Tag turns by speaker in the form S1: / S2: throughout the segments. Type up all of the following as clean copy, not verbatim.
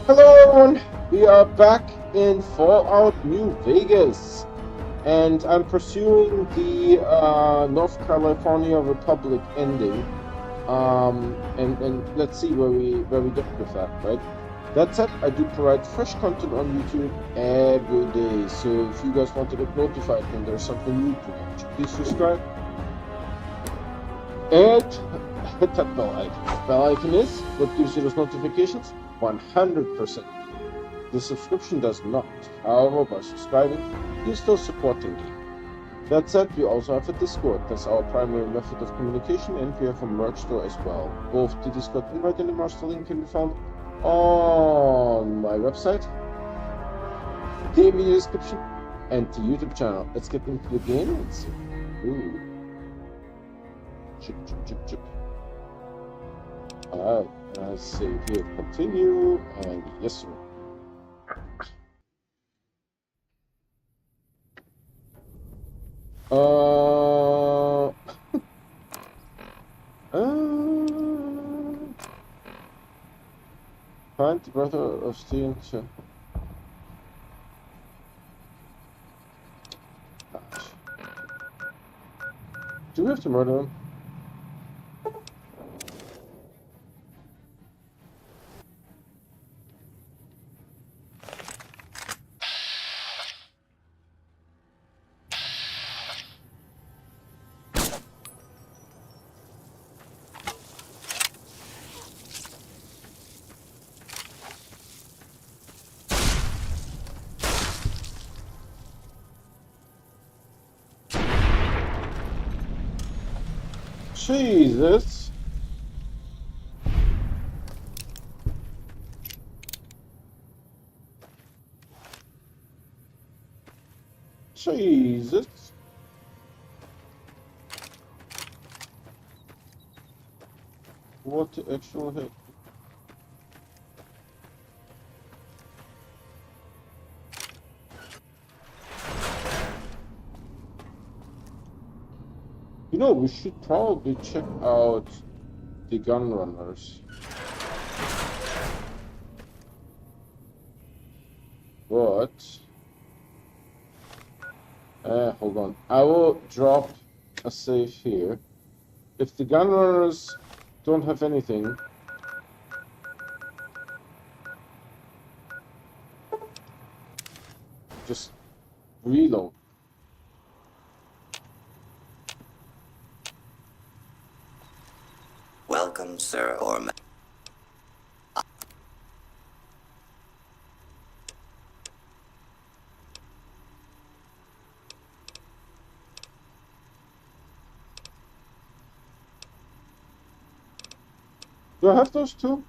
S1: Hello everyone! We are back in Fallout New Vegas, and I'm pursuing the North California Republic ending. And let's see where we get with that, right? That said, I do provide fresh content on YouTube every day, so if you guys want to get notified when there's something new to watch, please subscribe and hit that bell icon. Bell icon is what gives you those notifications 100%. The subscription does not. However, by subscribing, you're still supporting me. That said, we also have a Discord. That's our primary method of communication, and we have a merch store as well. Both the Discord invite and the master link can be found on my website, the video description, and the YouTube channel. Let's get into the game and see. Ooh. Chip, chip, chip, chip. Alright, let's save here. Continue, and yes, sir. Uh, find the brother of Steven. Gosh. Do we have to murder him? Jesus. Jesus. What the actual heck? You know, we should probably check out the gun runners. But hold on. I will drop a save here. If the gun runners don't have anything, just reload.
S2: Welcome, sir, or
S1: Do I have those two?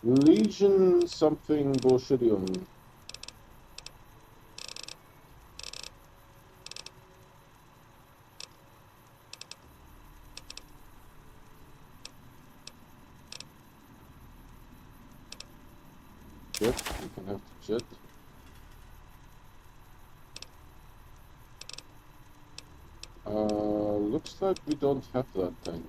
S1: Legion something bullshitium. Jet, we can have the jet. Looks like we don't have that thing.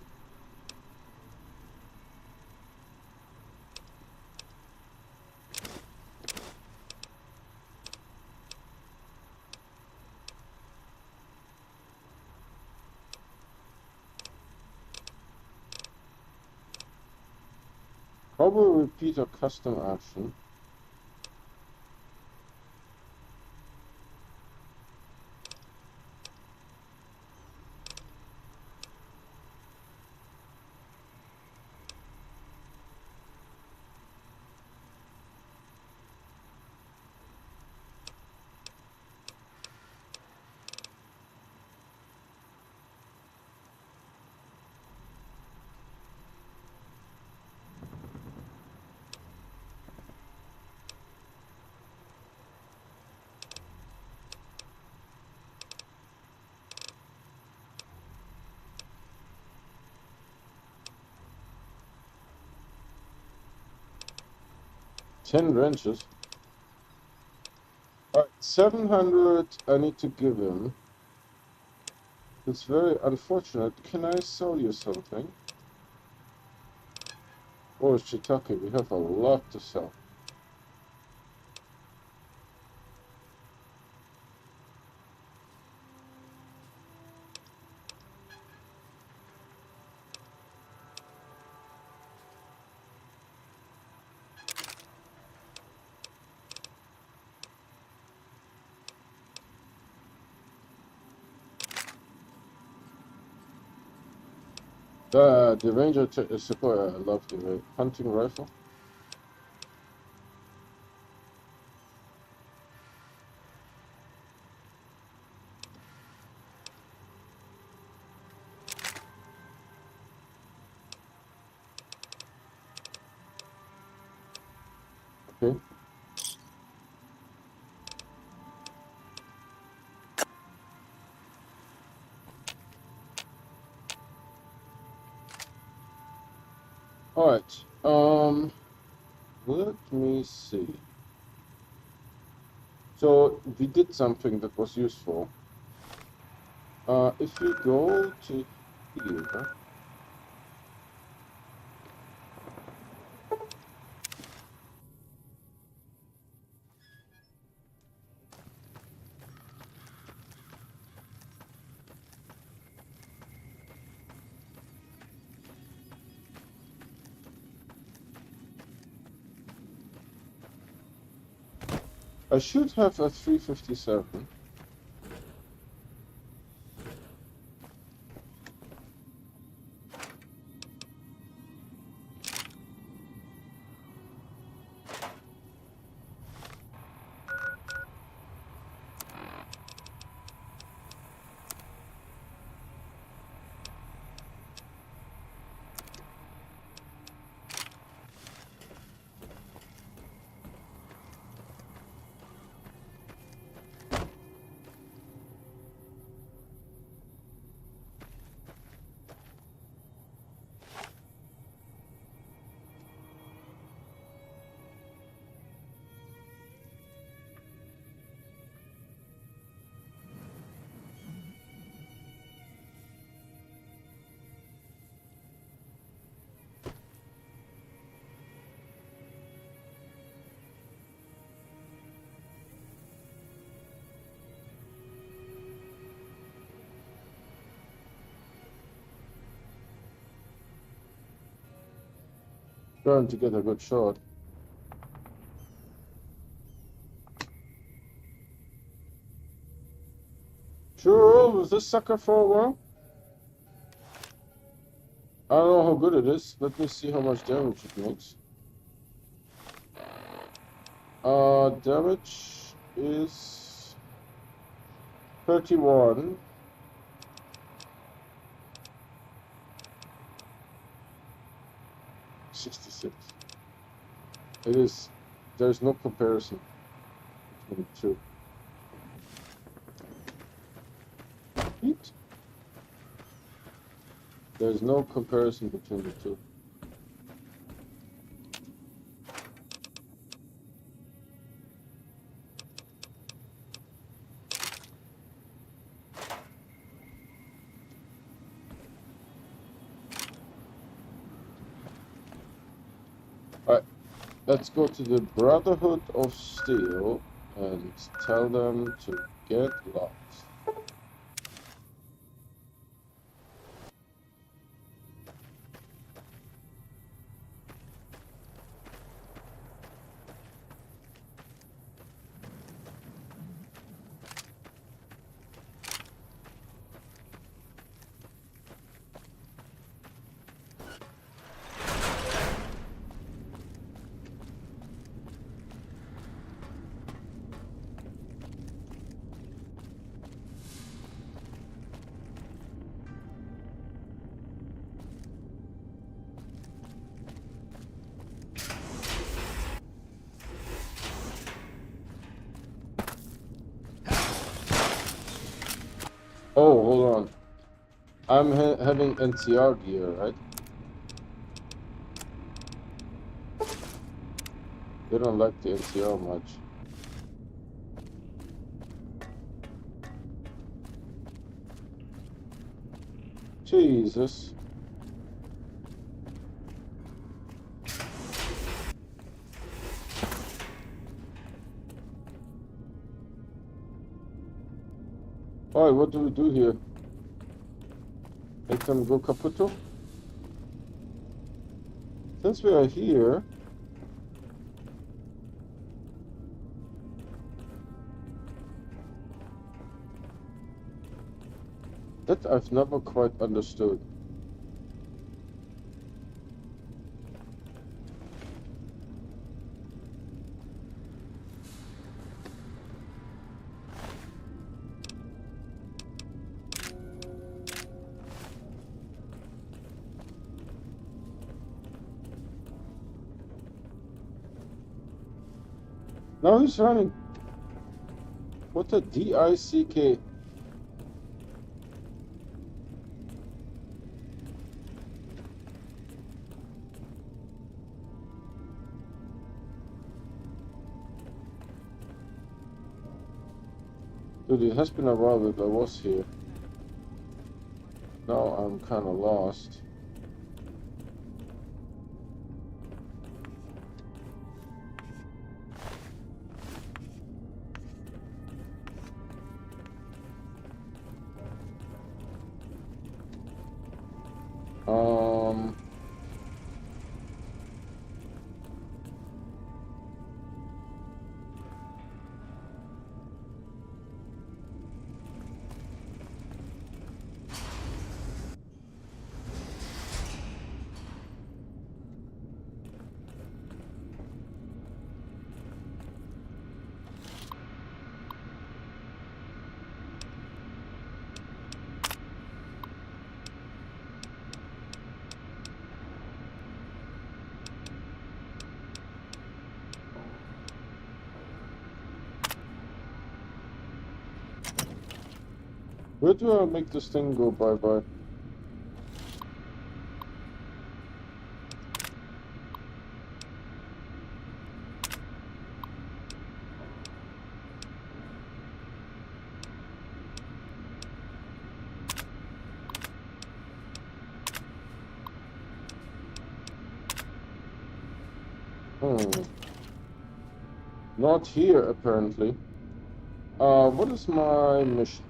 S1: Probably repeat a custom action. Ten wrenches. Alright, 700 I need to give him. It's very unfortunate. Can I sell you something? Oh, Shiitake, we have a lot to sell. The Ranger Sequoia, I love the hunting rifle. Okay. All right. Let me see. So we did something that was useful. If we go to here, I should have a 357. Trying to get a good shot. Sure, was this sucker for a while? I don't know how good it is. Let me see how much damage it makes. Damage is 31. $66. It is. There's no comparison between the two. Eat. There's no comparison between the two. Alright, let's go to the Brotherhood of Steel and tell them to get lost. Oh, hold on. I'm having NCR gear, right? They don't like the NCR much. Jesus. Alright, what do we do here? Make them go caputto? Since we are here... That I've never quite understood. Now he's running. What a D-I-C-K. Dude, it has been a while that I was here. Now I'm kind of lost. Where do I make this thing go bye-bye? Not here, apparently. What is my mission?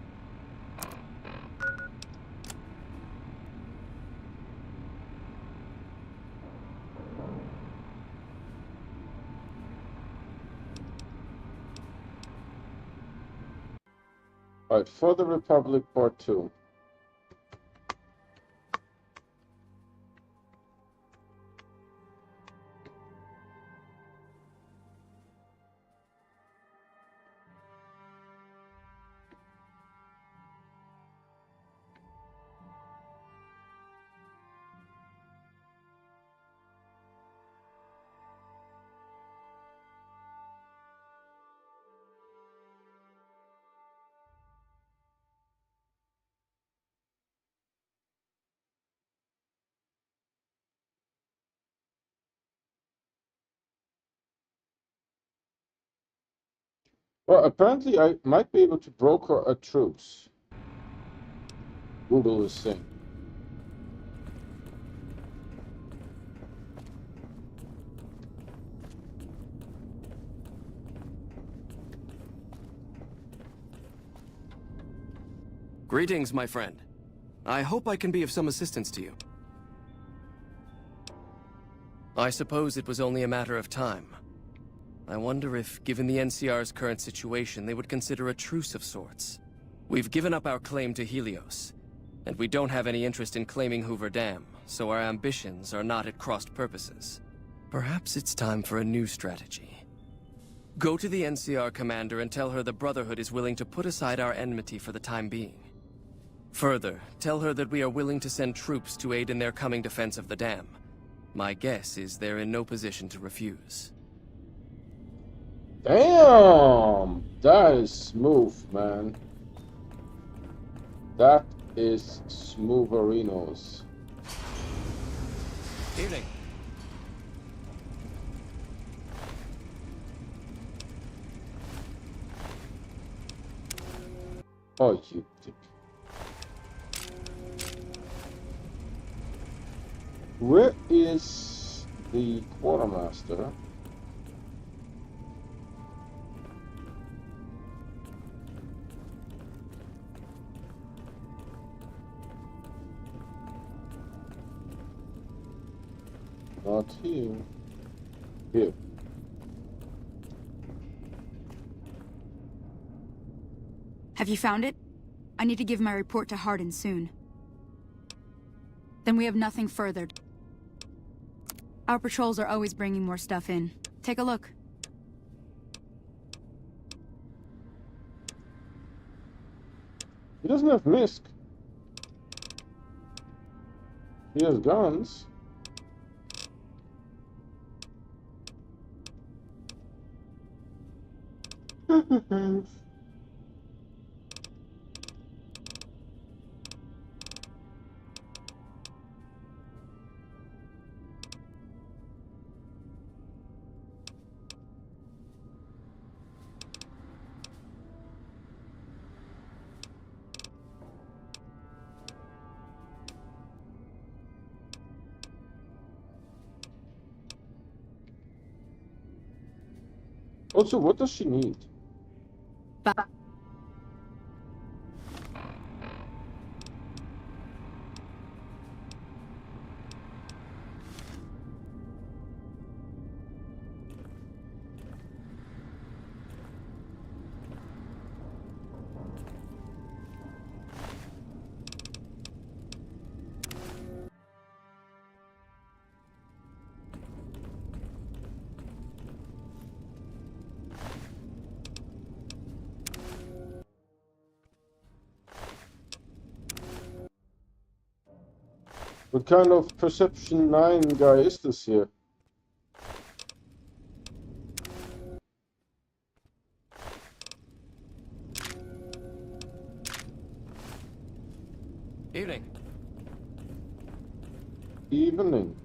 S1: Alright, for the Republic Part 2. Well, apparently I might be able to broker a truce. Google is saying.
S2: Greetings, my friend. I hope I can be of some assistance to you. I suppose it was only a matter of time. I wonder if, given the NCR's current situation, they would consider a truce of sorts. We've given up our claim to Helios, and we don't have any interest in claiming Hoover Dam, so our ambitions are not at crossed purposes. Perhaps it's time for a new strategy. Go to the NCR commander and tell her the Brotherhood is willing to put aside our enmity for the time being. Further, tell her that we are willing to send troops to aid in their coming defense of the dam. My guess is they're in no position to refuse.
S1: Damn! That is smooth, man. That is smootherinos.
S2: Evening.
S1: Oh, you dick. Where is the quartermaster? Not here. Here.
S3: Have you found it? I need to give my report to Hardin soon. Then we have nothing further. Our patrols are always bringing more stuff in. Take a look.
S1: He doesn't have MISC. He has guns. Also, what does she need? What kind of Perception 9 guy is this here?
S2: Evening.
S1: Evening.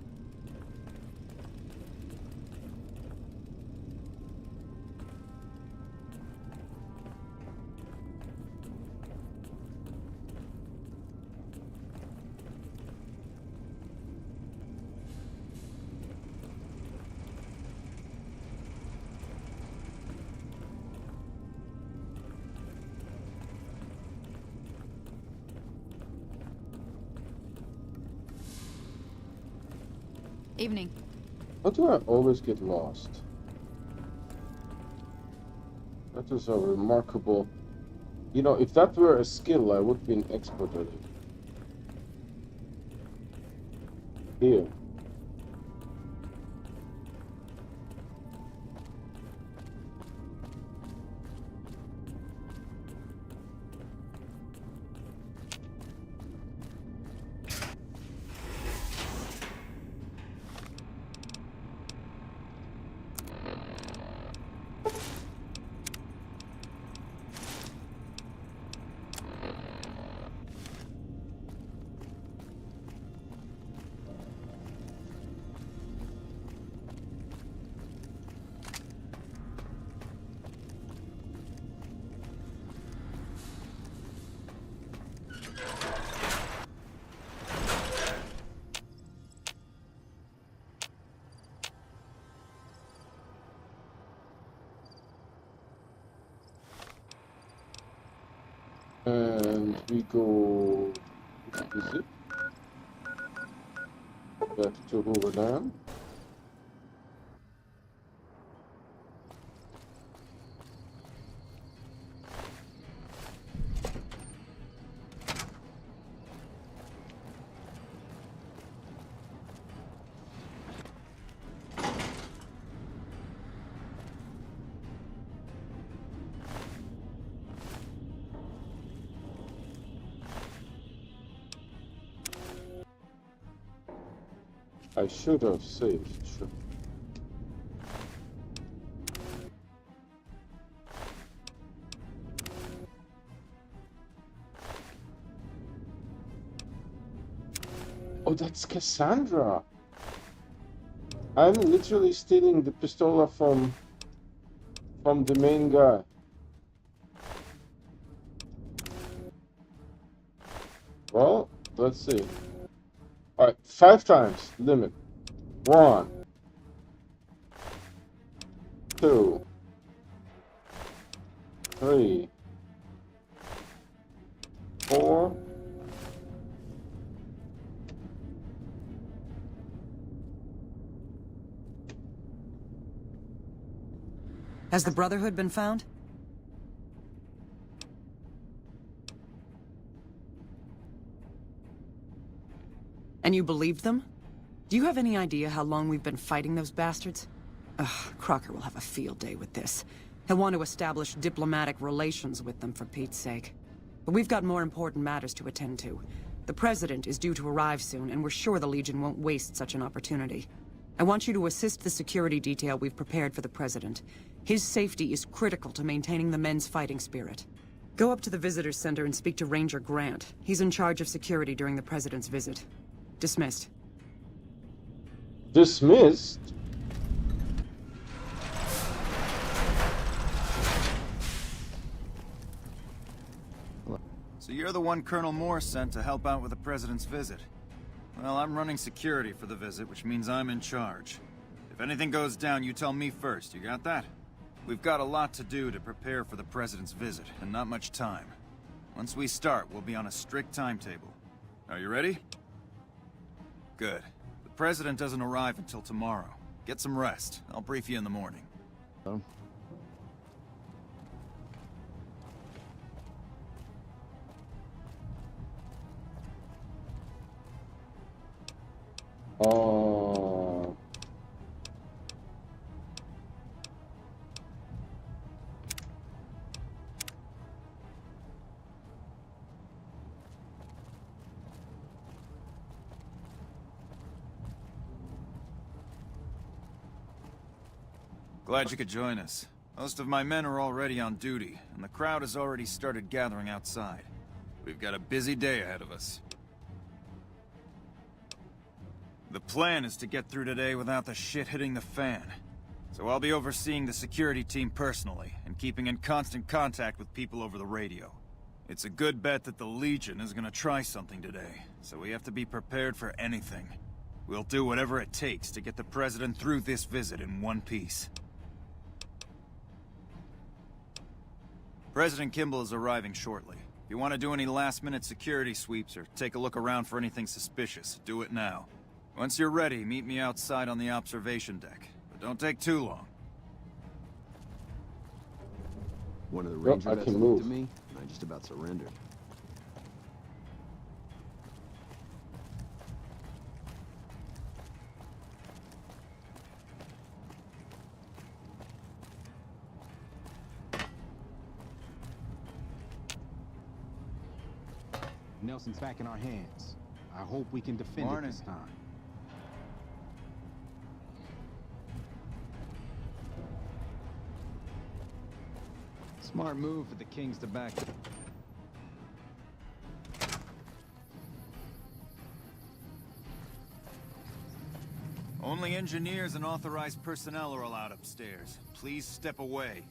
S3: Evening.
S1: How do I always get lost? That is a remarkable... You know, if that were a skill, I would be an expert at it. Here. And we go zip back to Hoover Dam. I should have saved. Sure. Oh, that's Cassandra. I'm literally stealing the pistola from the main guy. Well, let's see. Alright, 5 times limit. 1, 2, 3, 4.
S4: Has the Brotherhood been found? And you believed them? Do you have any idea how long we've been fighting those bastards? Ugh, Crocker will have a field day with this. He'll want to establish diplomatic relations with them, for Pete's sake. But we've got more important matters to attend to. The President is due to arrive soon, and we're sure the Legion won't waste such an opportunity. I want you to assist the security detail we've prepared for the President. His safety is critical to maintaining the men's fighting spirit. Go up to the Visitors Center and speak to Ranger Grant. He's in charge of security during the President's visit. Dismissed.
S1: Dismissed?
S5: So you're the one Colonel Moore sent to help out with the President's visit. Well, I'm running security for the visit, which means I'm in charge. If anything goes down, you tell me first, you got that? We've got a lot to do to prepare for the President's visit, and not much time. Once we start, we'll be on a strict timetable. Are you ready? Good. The President doesn't arrive until tomorrow. Get some rest. I'll brief you in the morning.
S1: Oh.
S5: Glad you could join us. Most of my men are already on duty, and the crowd has already started gathering outside. We've got a busy day ahead of us. The plan is to get through today without the shit hitting the fan. So I'll be overseeing the security team personally, and keeping in constant contact with people over the radio. It's a good bet that the Legion is gonna try something today, so we have to be prepared for anything. We'll do whatever it takes to get the President through this visit in one piece. President Kimball is arriving shortly. If you want to do any last-minute security sweeps or take a look around for anything suspicious, do it now. Once you're ready, meet me outside on the observation deck. But don't take too long.
S6: One of the
S1: Yep,
S6: Ranger
S1: I
S6: vets
S1: can
S6: looked
S1: move.
S6: at me, and I just about surrendered.
S7: Nelson's back in our hands. I hope we can defend
S5: Morning.
S7: it this time. Smart move for the Kings to back.
S5: Only engineers and authorized personnel are allowed upstairs. Please step away.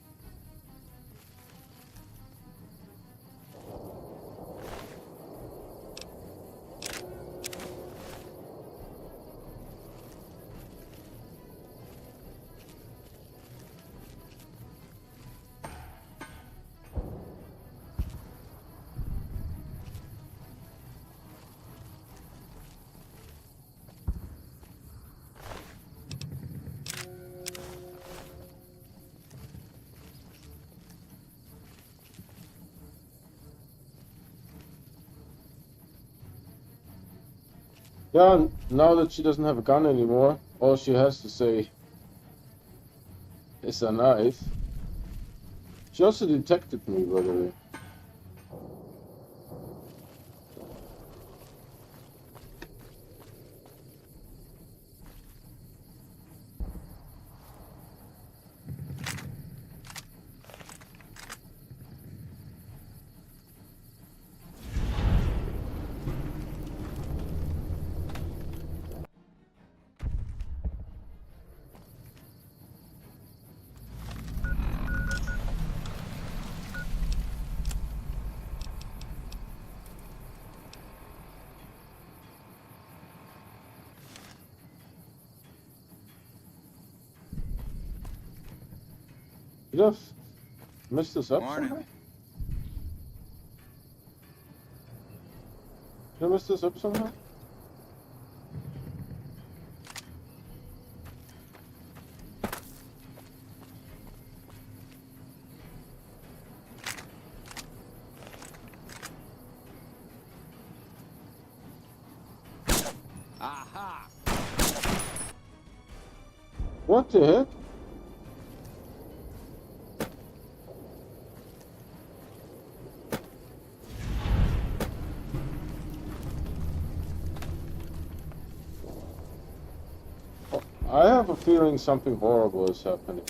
S1: Yeah, now that she doesn't have a gun anymore, all she has to say is a knife. She also detected me, by the way. Did I mess this up
S5: Morning.
S1: somehow? Did I mess this up somehow?
S7: Aha!
S1: What the heck? I have a feeling something horrible is happening.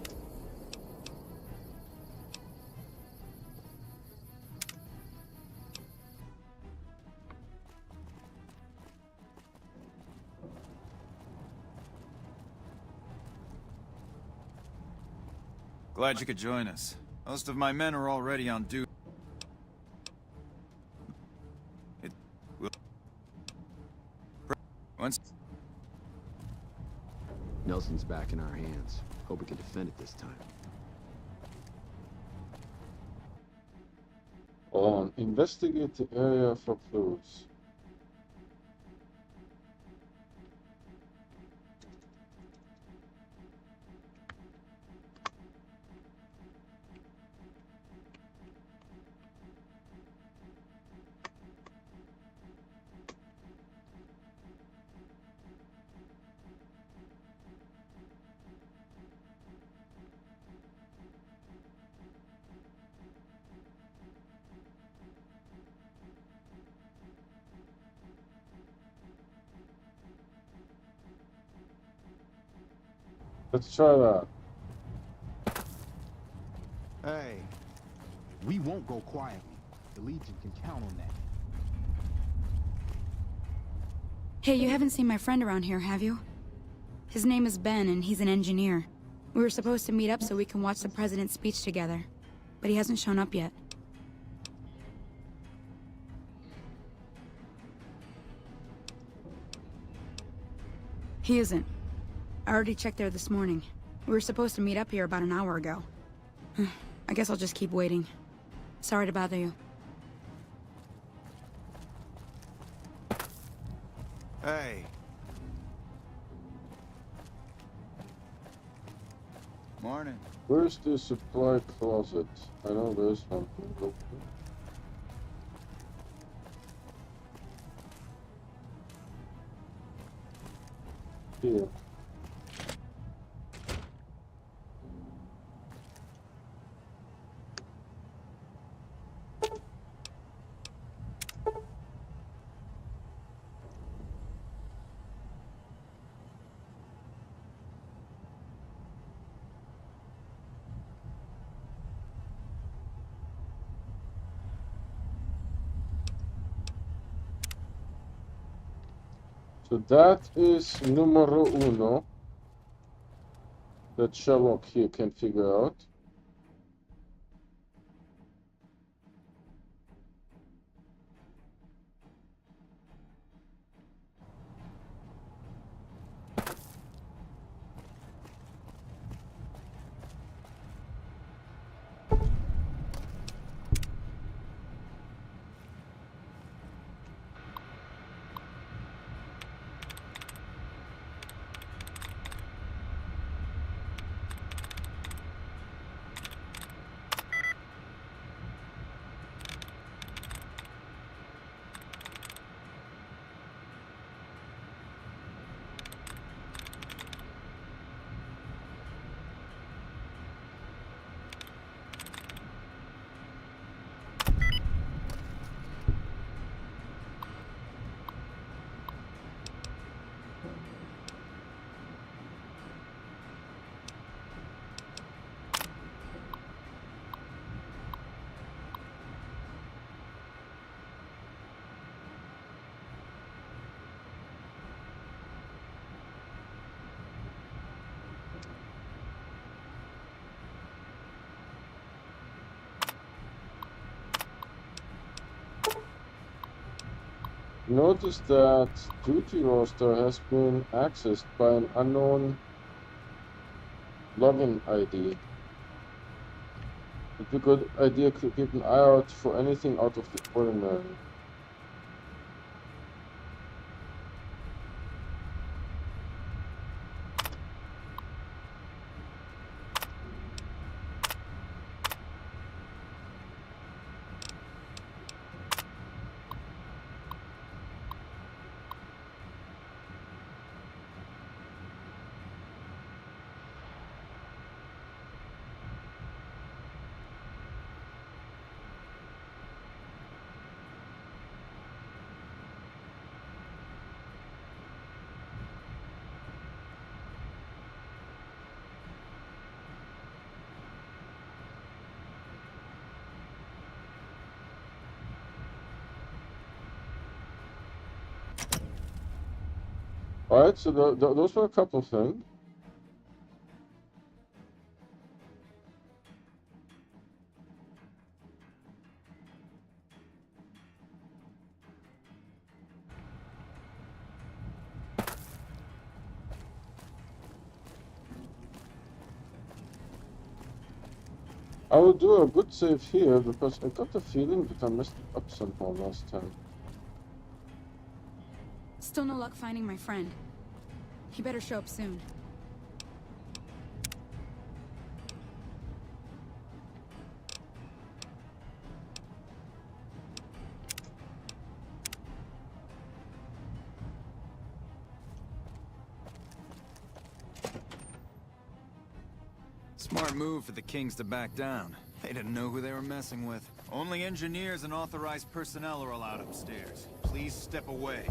S5: Glad you could join us. Most of my men are already on duty. It will... Once...
S6: Nelson's back in our hands. Hope we can defend it this time.
S1: Hold on. Investigate the area for clues. Let's try that.
S7: Hey, we won't go quietly. The Legion can count on that.
S3: Hey, you haven't seen my friend around here, have you? His name is Ben, and he's an engineer. We were supposed to meet up so we can watch the president's speech together, but he hasn't shown up yet. He isn't. I already checked there this morning. We were supposed to meet up here about an hour ago. I guess I'll just keep waiting. Sorry to bother you.
S5: Hey. Morning.
S1: Where's the supply closet? I know there's one. Here. So that is numero uno that Sherlock here can figure out. Notice that duty roster has been accessed by an unknown login ID. It'd be a good idea to keep an eye out for anything out of the ordinary. Alright, so those were a couple of things. I will do a good save here because I got the feeling that I messed it up somehow last time.
S3: Still no luck finding my friend. He better show up soon.
S5: Smart move for the Kings to back down. They didn't know who they were messing with. Only engineers and authorized personnel are allowed upstairs. Please step away.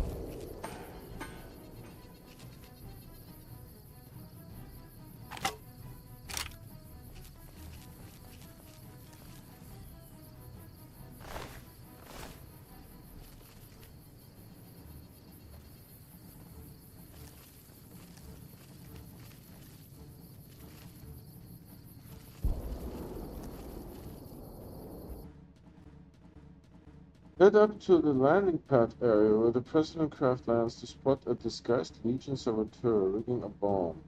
S1: Head up to the landing pad area where the President craft lands to spot a disguised Legion saboteur rigging a bomb.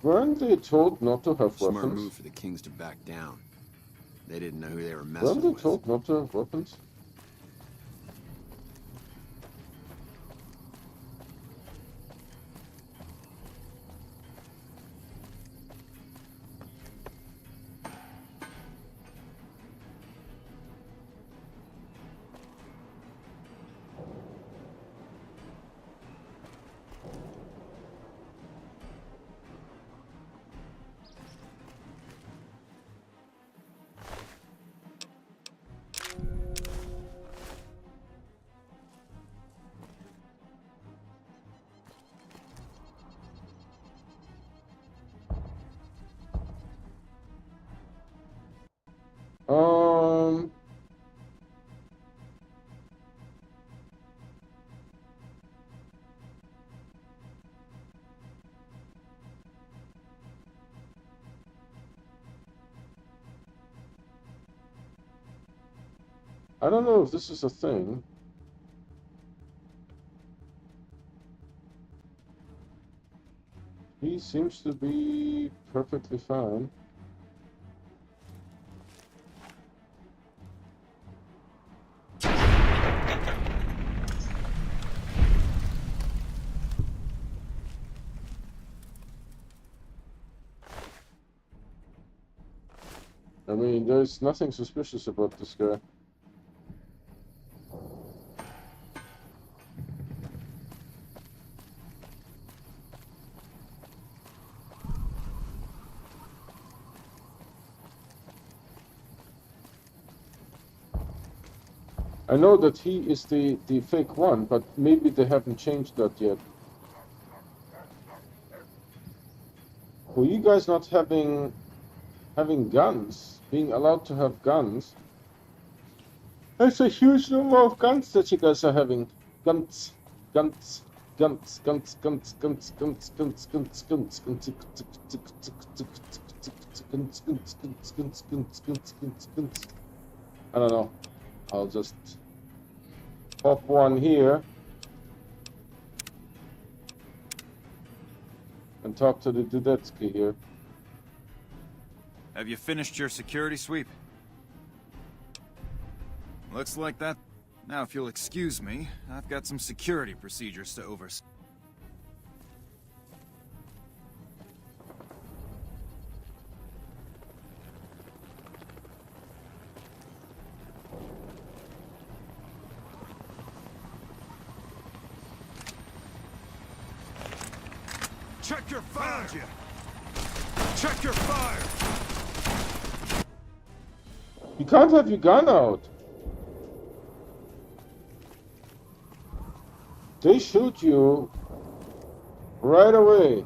S1: Weren't they told not to have
S6: Smart
S1: weapons?
S6: move for the Kings to back down. They didn't know who they were
S1: Weren't
S6: messing
S1: they
S6: with.
S1: told not to have weapons? I don't know if this is a thing. He seems to be perfectly fine. I mean, there's nothing suspicious about this guy. I know that he is the fake one, but maybe they haven't changed that yet. For you guys not having guns, being allowed to have guns, that's a huge number of guns that you guys are having. Guns, guns, guns, guns, guns, guns, guns, guns, guns, guns, guns, guns. I don't know. I'll just pop one here and talk to the Dudetsky here.
S5: Have you finished your security sweep? Looks like that. Now, if you'll excuse me, I've got some security procedures to oversee.
S8: Check your fire! Check your fire!
S1: You can't have your gun out. They shoot you right away.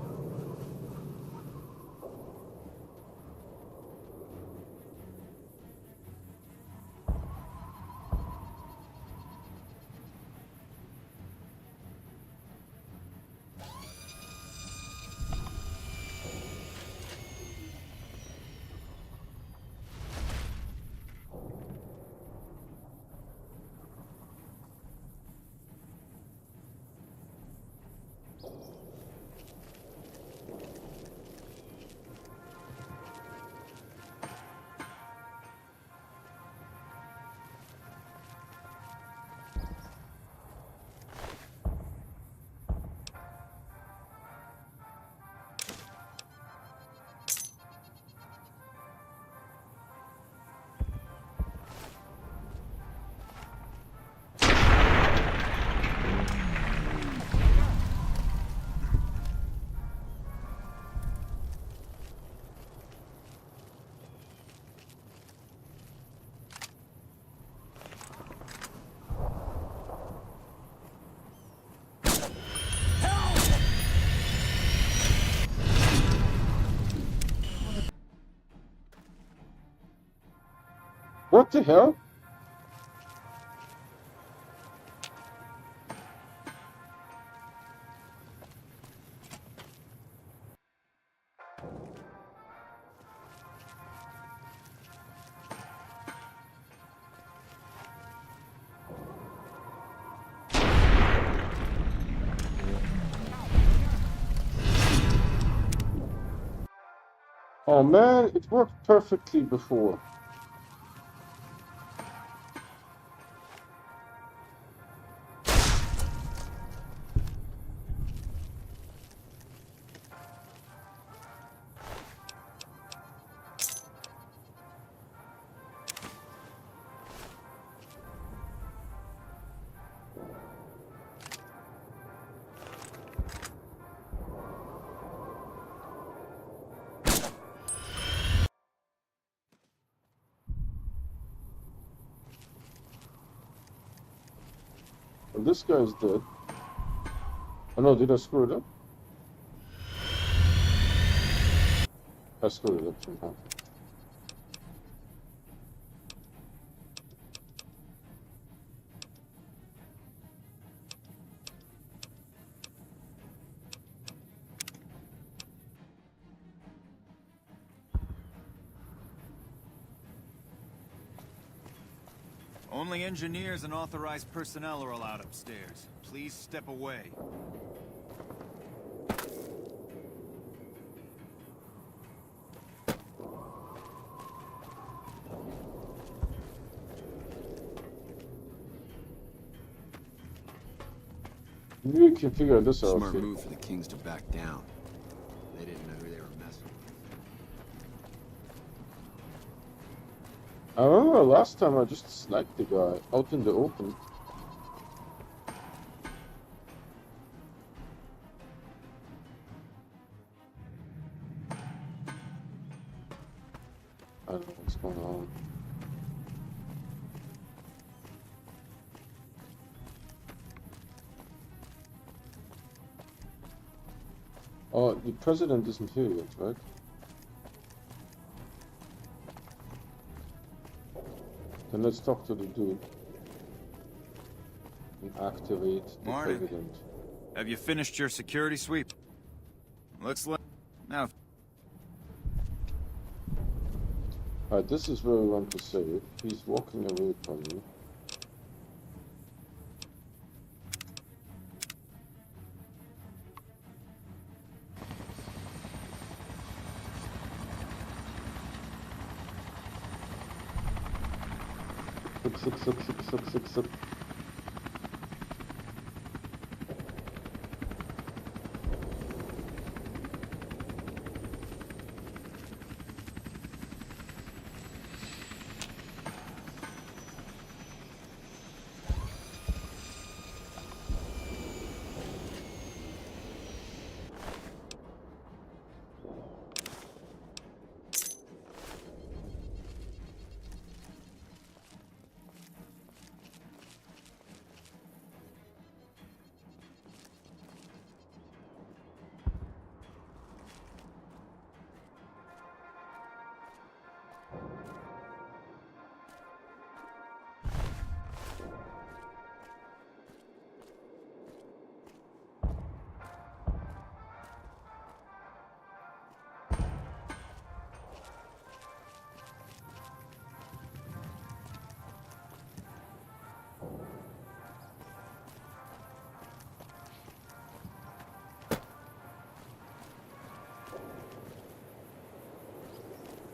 S1: What the hell? Oh man, it worked perfectly before. Well, this guy's dead. Oh no, did I screw it up? I screwed it up somehow.
S5: Only engineers and authorized personnel are allowed upstairs. Please step away.
S1: You can figure this out.
S6: Smart move for the Kings to back down. They didn't know who they were messing with.
S1: I remember last time I just sniped the guy out in the open. I don't know what's going on. Oh, the president isn't here yet, right? Then let's talk to the dude. And activate the
S5: Morning.
S1: president.
S5: Have you finished your security sweep? Now,
S1: Alright, this is where we want to save. He's walking away from me. Look.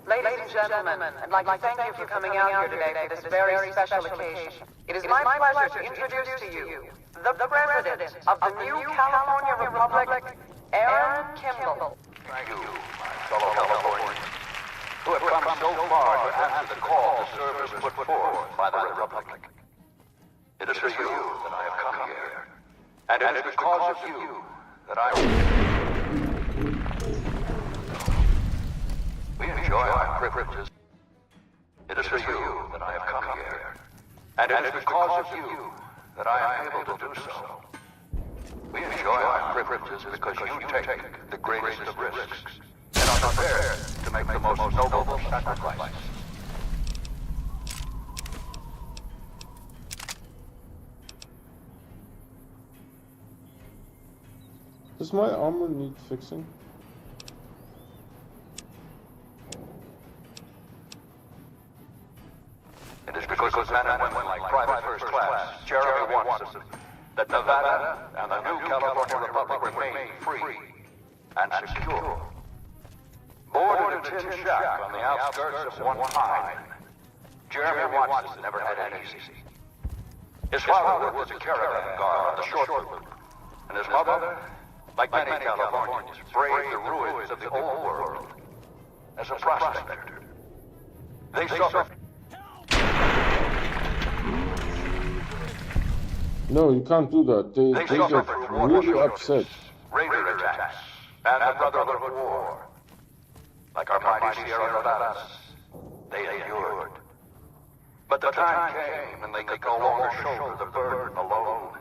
S9: Ladies and gentlemen, I'd like to thank you for coming out here today for this very special occasion. It is my pleasure to introduce to you the President of the new California Republic, Aaron Kimball.
S10: Thank you, my fellow Californians, who have come so far to answer the call to service put forth by the Republic. It is for you that I have come here, and it is because of you that we enjoy our privileges. It is for you that I have come here, and it is because of you that I am able to do so. We enjoy our privileges because you take the greatest of risks and are prepared to make the most noble sacrifice.
S1: Does my armor need fixing?
S10: It is because of men and women like Private First Class Jeremy Watson that Nevada and the new California Republic remain free and secure. Born in a tin shack on the outskirts of one pine, Jeremy Watson never had it easy. His father worked as a caravan guard on the short loop, and his mother, like many Californians, braved the ruins of the old world as a prospector. They suffered.
S1: No, you can't do that. They get really upset.
S10: Raider attacks, and the Brotherhood War. Like our mighty Sierra Nevadas, they endured. But the time came and they could no longer shoulder the burden alone.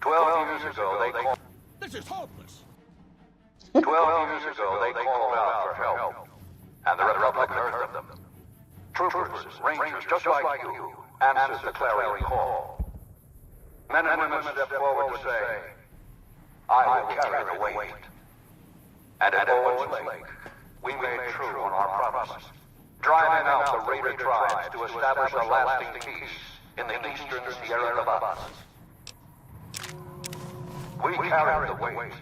S10: 12 years ago, they called...
S8: This is hopeless.
S10: 12 years ago, they called out for help, and the Republic heard them. Troopers, rangers, just like you, answered the clarion call. Men and women stepped forward to say, I will carry the weight. And at Owens Lake, we made true on our promise, driving out the raider tribes to establish a lasting peace in the eastern Sierra Nevadas. We carried the weight,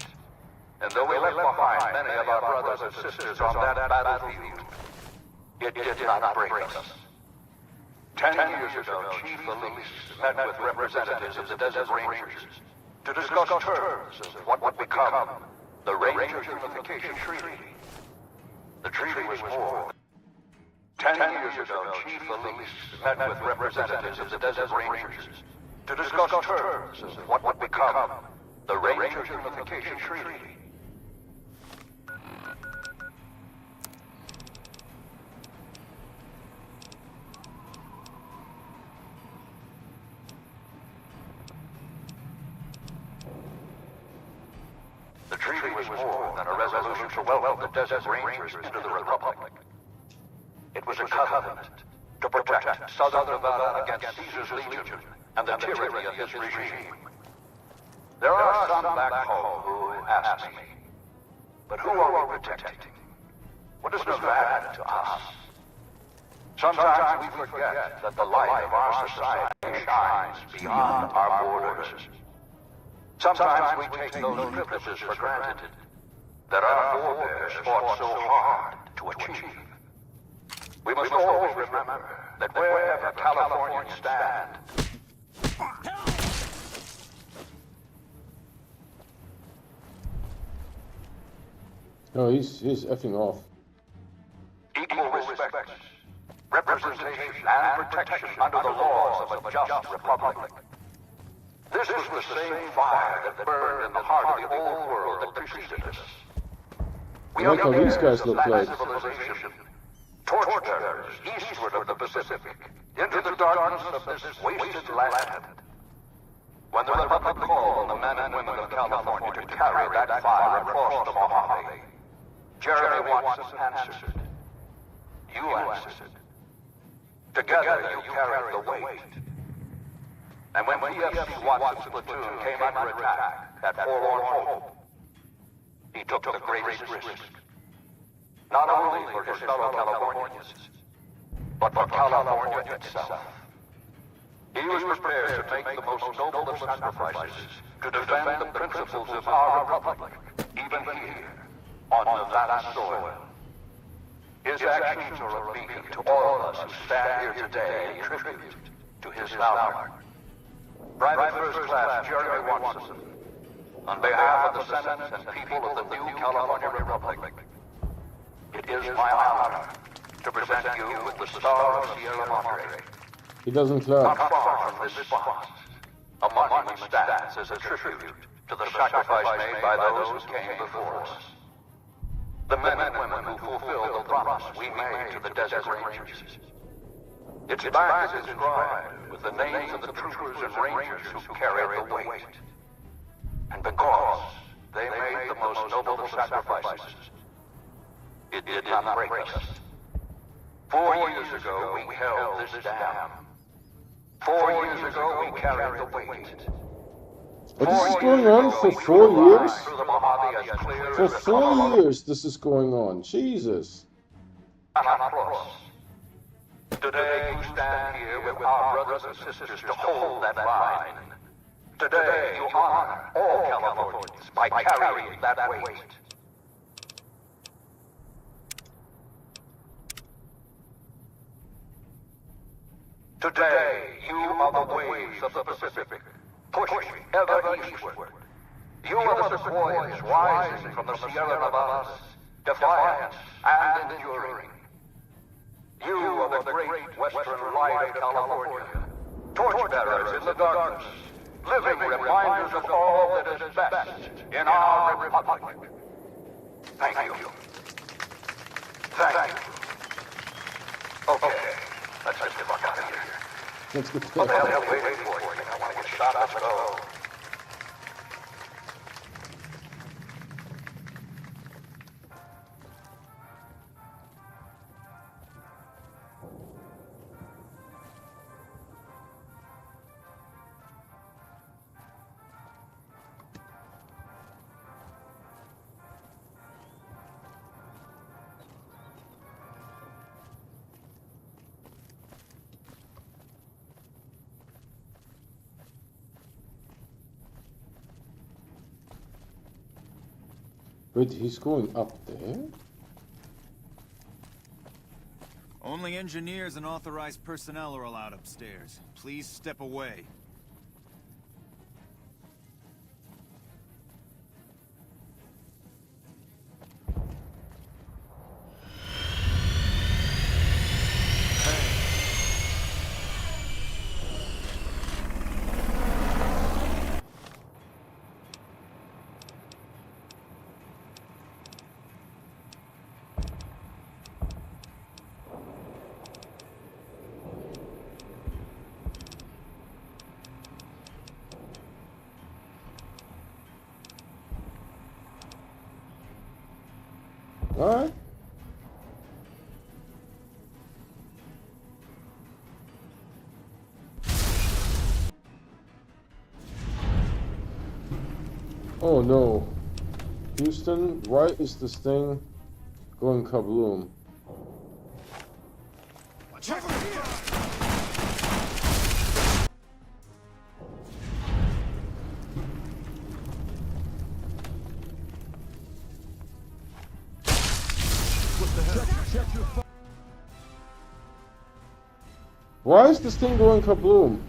S10: and though we left behind many of our brothers and sisters on that battlefield, it did not break us. 10 years ago, Chief Elise met with representatives of the Desert Rangers to discuss terms of what would become the Ranger Unification Treaty. The treaty was more. 10 years ago, Chief Elise met with representatives of the Desert Rangers to discuss terms of what would become the Ranger Unification Treaty. The treaty was more resolution to welcome the Desert Rangers into the Republic. It was a covenant to protect Southern Nevada against Caesar's Legion and the tyranny of his regime. There are some back home who ask me, but who are we protecting? What is Nevada to us? Sometimes we forget that the light of our society shines beyond our borders. Sometimes we take those privileges for granted that our forebears fought so hard to achieve. We must always remember that wherever Californians stand,
S1: No, he's effing off.
S10: equal respect, representation, and protection under the laws of a just republic. This was the same fire that burned in the heart of the old world that preceded us. We
S1: I like how these guys look like.
S10: civilization, torchbearers eastward of the Pacific, into the darkness of this wasted land. When the Republic called on the men and women of California to carry that fire across the Mojave, Jeremy Watson answered. You answered. Together you carried the weight. And when PFC Watson's platoon came under attack at Forlorn Hope, he took the greatest risk. Not only for his fellow Californians, but for California itself. He was prepared to make the most noble of sacrifices to defend the principles of our republic, even here, on Nevada soil. His actions are a beacon to all of us who stand here today in tribute to his valor. Private First Class Jeremy Watson, on behalf of the Senate and people of the new California Republic, it is my honor to present you with the Star of Sierra Madre.
S1: He doesn't
S10: Not
S1: clap.
S10: far from this spot, a monument stands as a tribute to the sacrifice made by those who came before us. The men and women who fulfilled the promise we made to the Desert Rangers. Its back is inscribed with the names of the troopers and rangers who carried the weight. And because they made the most noble of sacrifices, it did not break us. 4 years ago, we held this dam. 4 years ago, we carried the weight.
S1: But this is going on for 4 years? For 4 years this is going on. Jesus.
S10: Today you stand here with our brothers and sisters to hold that line. Today you honor all Californians by carrying that weight. Today you are the waves of the Pacific, pushing ever eastward. You are the sequoias rising from the Sierra Nevadas, defiant and enduring. You are the great western light of California, torchbearers in the darkness, living reminders of all that is best in our republic. Thank you. Thank you. Okay, let's get the fuck out of here.
S1: Let's get
S10: What the hell
S1: to
S10: are you waiting for? You think I want to get shot? Let's go.
S1: Wait, he's going up there?
S5: Only engineers and authorized personnel are allowed upstairs. Please step away.
S1: Alright. Oh no. Houston, why is this thing going kabloom?
S8: Check it here! What the hell? Check your fire.
S1: Why is this thing going kabloom?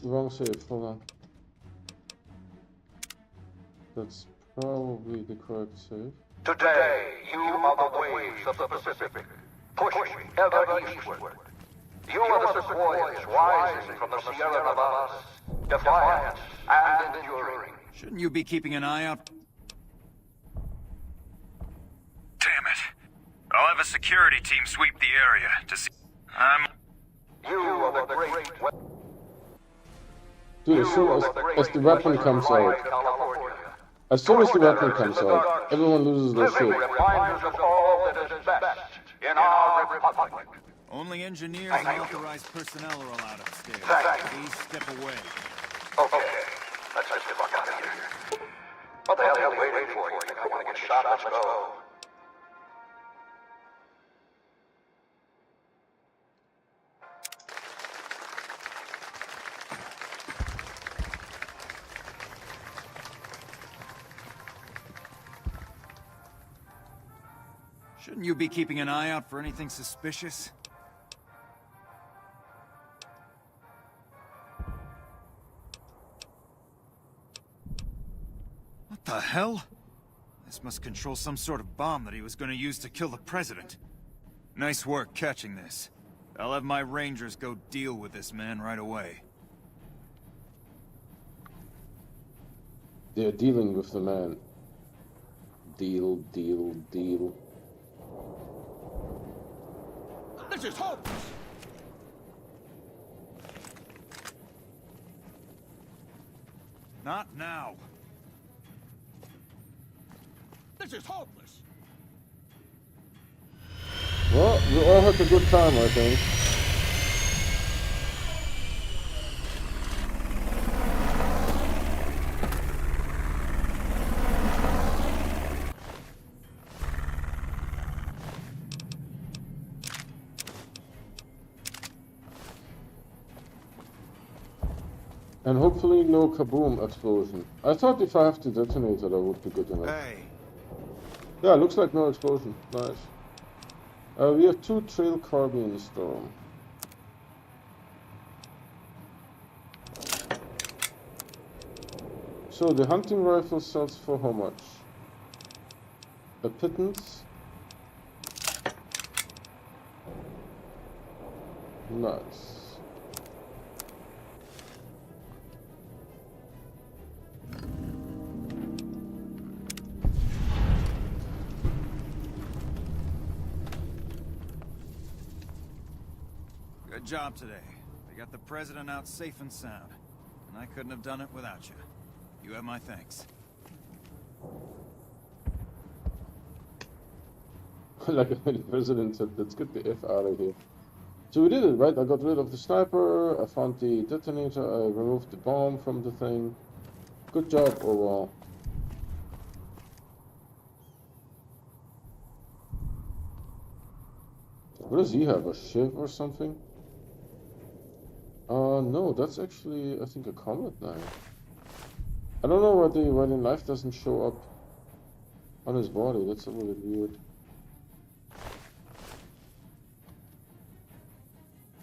S1: Wrong save, hold on. That's probably the correct save.
S10: Today, you are the waves of the Pacific, pushing ever eastward. You are the sequoias rising from the Sierra Nevadas, defiant and enduring.
S5: Shouldn't you be keeping an eye out? Damn it. I'll have a security team sweep the area to see...
S10: You are the great...
S1: Dude, as soon as the weapon comes out, everyone loses their shit.
S10: Reminders of all that is best in our republic.
S5: Only engineers and authorized personnel are allowed upstairs. Please step away.
S10: Okay, let's just get fuck out of here. What the hell are you waiting for? You think I want to get shot? Let's go.
S5: Shouldn't you be keeping an eye out for anything suspicious? What the hell? This must control some sort of bomb that he was going to use to kill the president. Nice work catching this. I'll have my rangers go deal with this man right away.
S1: They're dealing with the man. Deal, deal, deal.
S8: This is hopeless!
S5: Not now.
S8: This is hopeless!
S1: Well, we all had a good time, I think. And hopefully no kaboom explosion. I thought if I have the detonator that would be good enough.
S5: Hey.
S1: Yeah, looks like no explosion. Nice. We have 2 trail carbines though. So the hunting rifle sells for how much? A pittance? Nice.
S5: Good job today. We got the president out safe and sound. And I couldn't have done it without you. You have my thanks.
S1: Like the president said, let's get the F out of here. So we did it, right? I got rid of the sniper, I found the detonator, I removed the bomb from the thing. Good job overall. What does he have, a shiv or something? No, that's actually, I think, a combat knife. I don't know why the knife doesn't show up on his body, that's a little bit weird.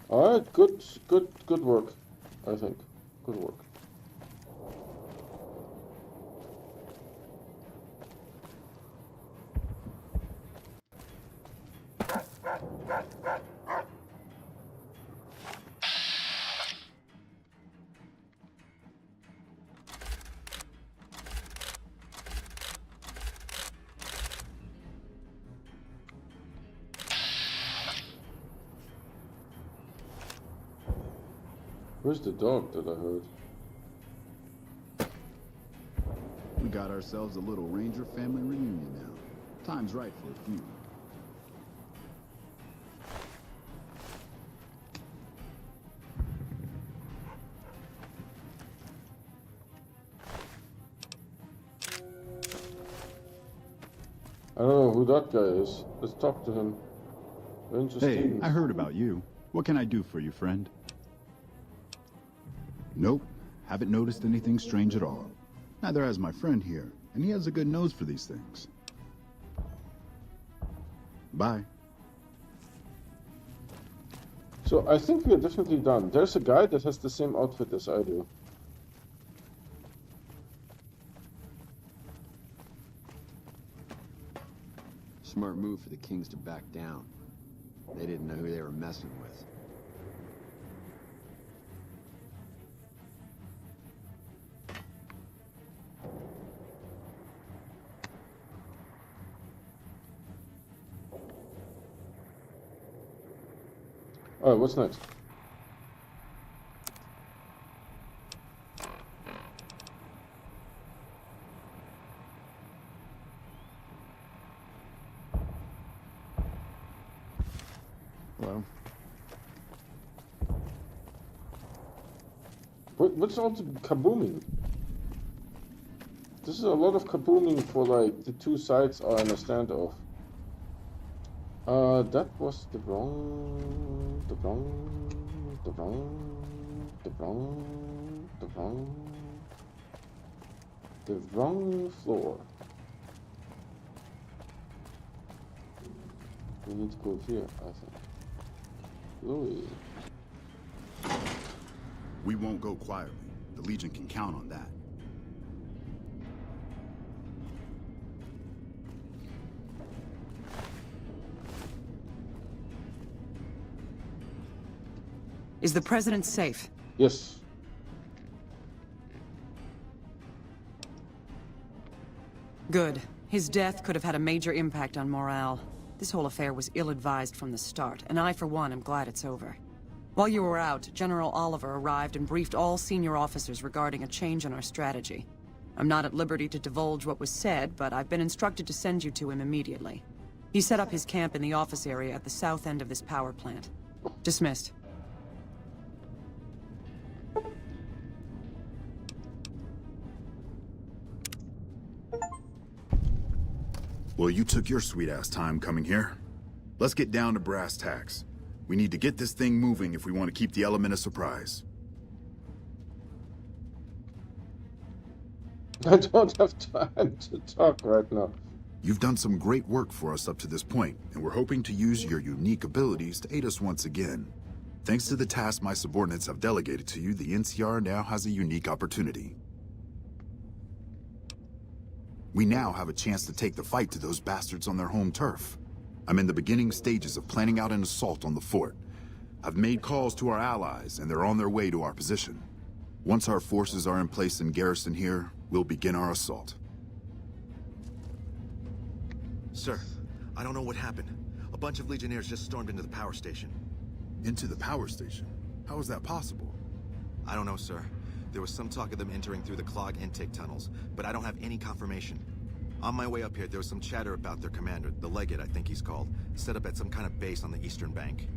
S1: Alright, good work, I think. Good work. Where's the dog that I heard?
S7: We got ourselves a little Ranger family reunion now. Time's right for a few.
S1: I don't know who that guy is. Let's talk to him. Ranger
S7: Hey,
S1: Stevens.
S7: I heard about you. What can I do for you, friend? Nope. Haven't noticed anything strange at all. Neither has my friend here, and he has a good nose for these things. Bye.
S1: So I think we are definitely done. There's a guy that has the same outfit as I do.
S6: Smart move for the Kings to back down. They didn't know who they were messing with.
S1: Alright, what's next?
S6: Hello.
S1: What's all the kabooming? This is a lot of kabooming for like the two sides are in a standoff. That was the wrong floor. We need to go here, I think. Louis.
S7: We won't go quietly. The Legion can count on that.
S4: Is the president safe?
S1: Yes.
S4: Good. His death could have had a major impact on morale. This whole affair was ill-advised from the start, and I, for one, am glad it's over. While you were out, General Oliver arrived and briefed all senior officers regarding a change in our strategy. I'm not at liberty to divulge what was said, but I've been instructed to send you to him immediately. He set up his camp in the office area at the south end of this power plant. Dismissed.
S11: Well, you took your sweet-ass time coming here. Let's get down to brass tacks. We need to get this thing moving if we want to keep the element of surprise.
S1: I don't have time to talk right now.
S11: You've done some great work for us up to this point, and we're hoping to use your unique abilities to aid us once again. Thanks to the task my subordinates have delegated to you, the NCR now has a unique opportunity. We now have a chance to take the fight to those bastards on their home turf. I'm in the beginning stages of planning out an assault on the fort. I've made calls to our allies, and they're on their way to our position. Once our forces are in place in garrison here, we'll begin our assault.
S12: Sir, I don't know what happened. A bunch of Legionnaires just stormed into the power station.
S11: Into the power station? How is that possible?
S12: I don't know, sir. There was some talk of them entering through the clog intake tunnels, but I don't have any confirmation. On my way up here, there was some chatter about their commander, the Legate I think he's called, set up at some kind of base on the eastern bank.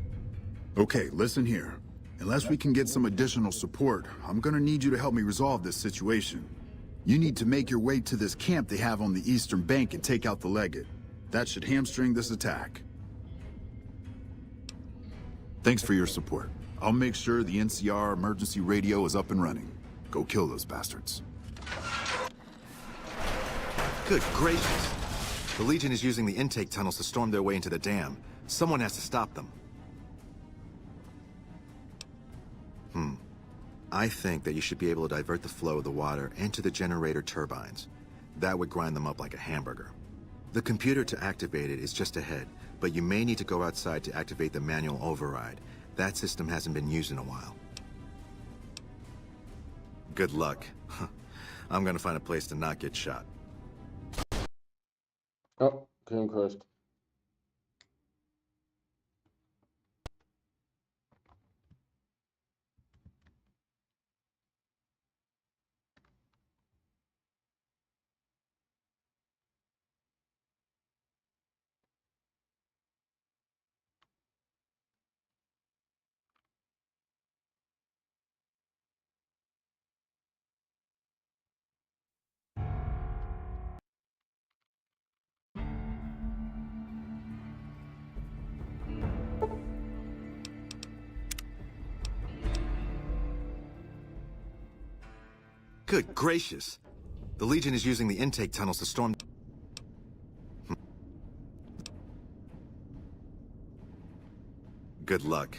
S11: Okay, listen here. Unless we can get some additional support, I'm gonna need you to help me resolve this situation. You need to make your way to this camp they have on the eastern bank and take out the Legate. That should hamstring this attack. Thanks for your support. I'll make sure the NCR emergency radio is up and running. Go kill those bastards.
S12: Good gracious! The Legion is using the intake tunnels to storm their way into the dam. Someone has to stop them. I think that you should be able to divert the flow of the water into the generator turbines. That would grind them up like a hamburger. The computer to activate it is just ahead, but you may need to go outside to activate the manual override. That system hasn't been used in a while. Good luck. I'm gonna find a place to not get shot.
S1: Oh, game crashed.
S12: Good gracious. The Legion is using the intake tunnels to storm... Good luck.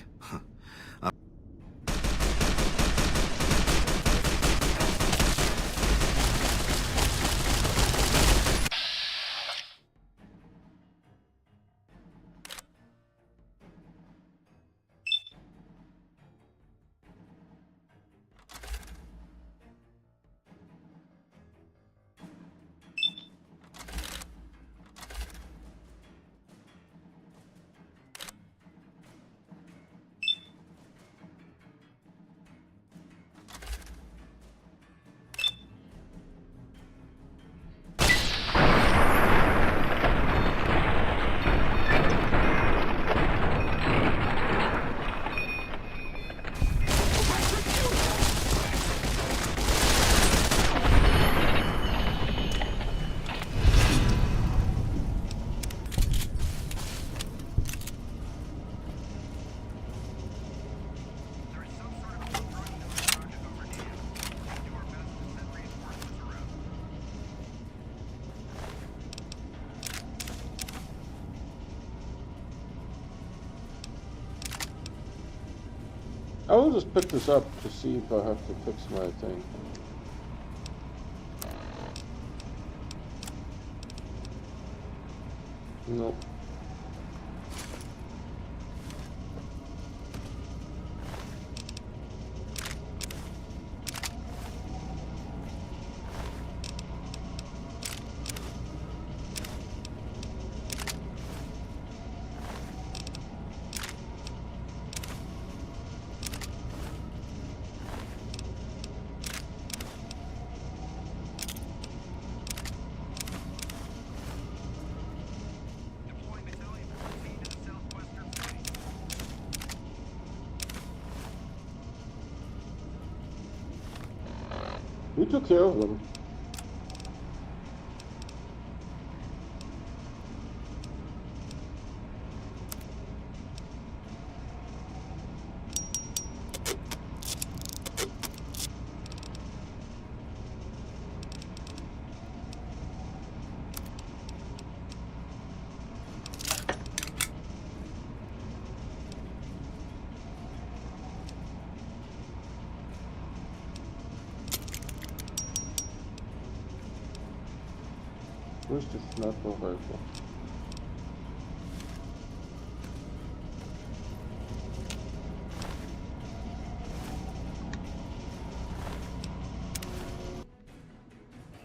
S1: I will just pick this up to see if I have to fix my thing. No. We took care of them. Where's the sniper rifle?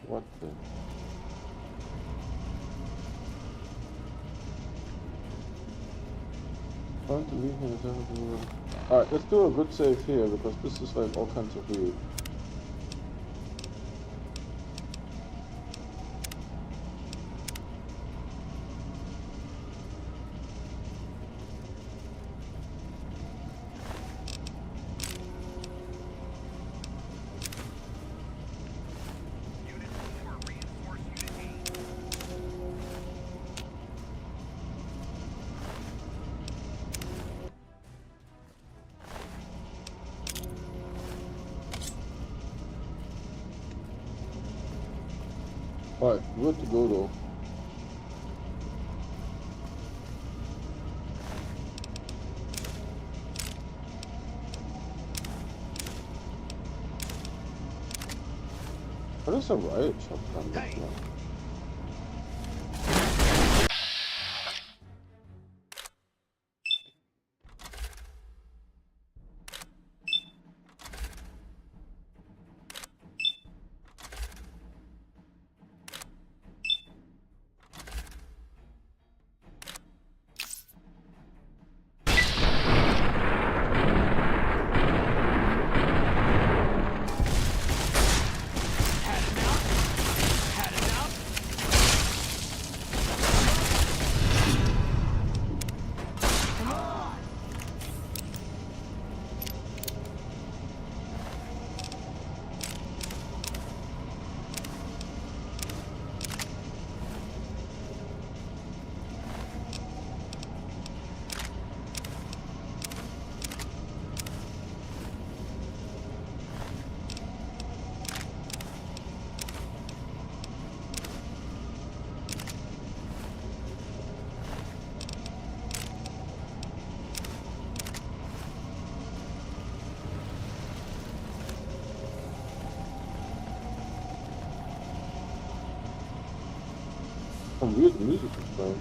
S1: What the? Trying to leave him as everything. Alright, let's do a good save here because this is like all kinds of weird. Alright, where to go though? What is a riot shotgun? Hey.
S8: Had enough?
S1: some weird music playing.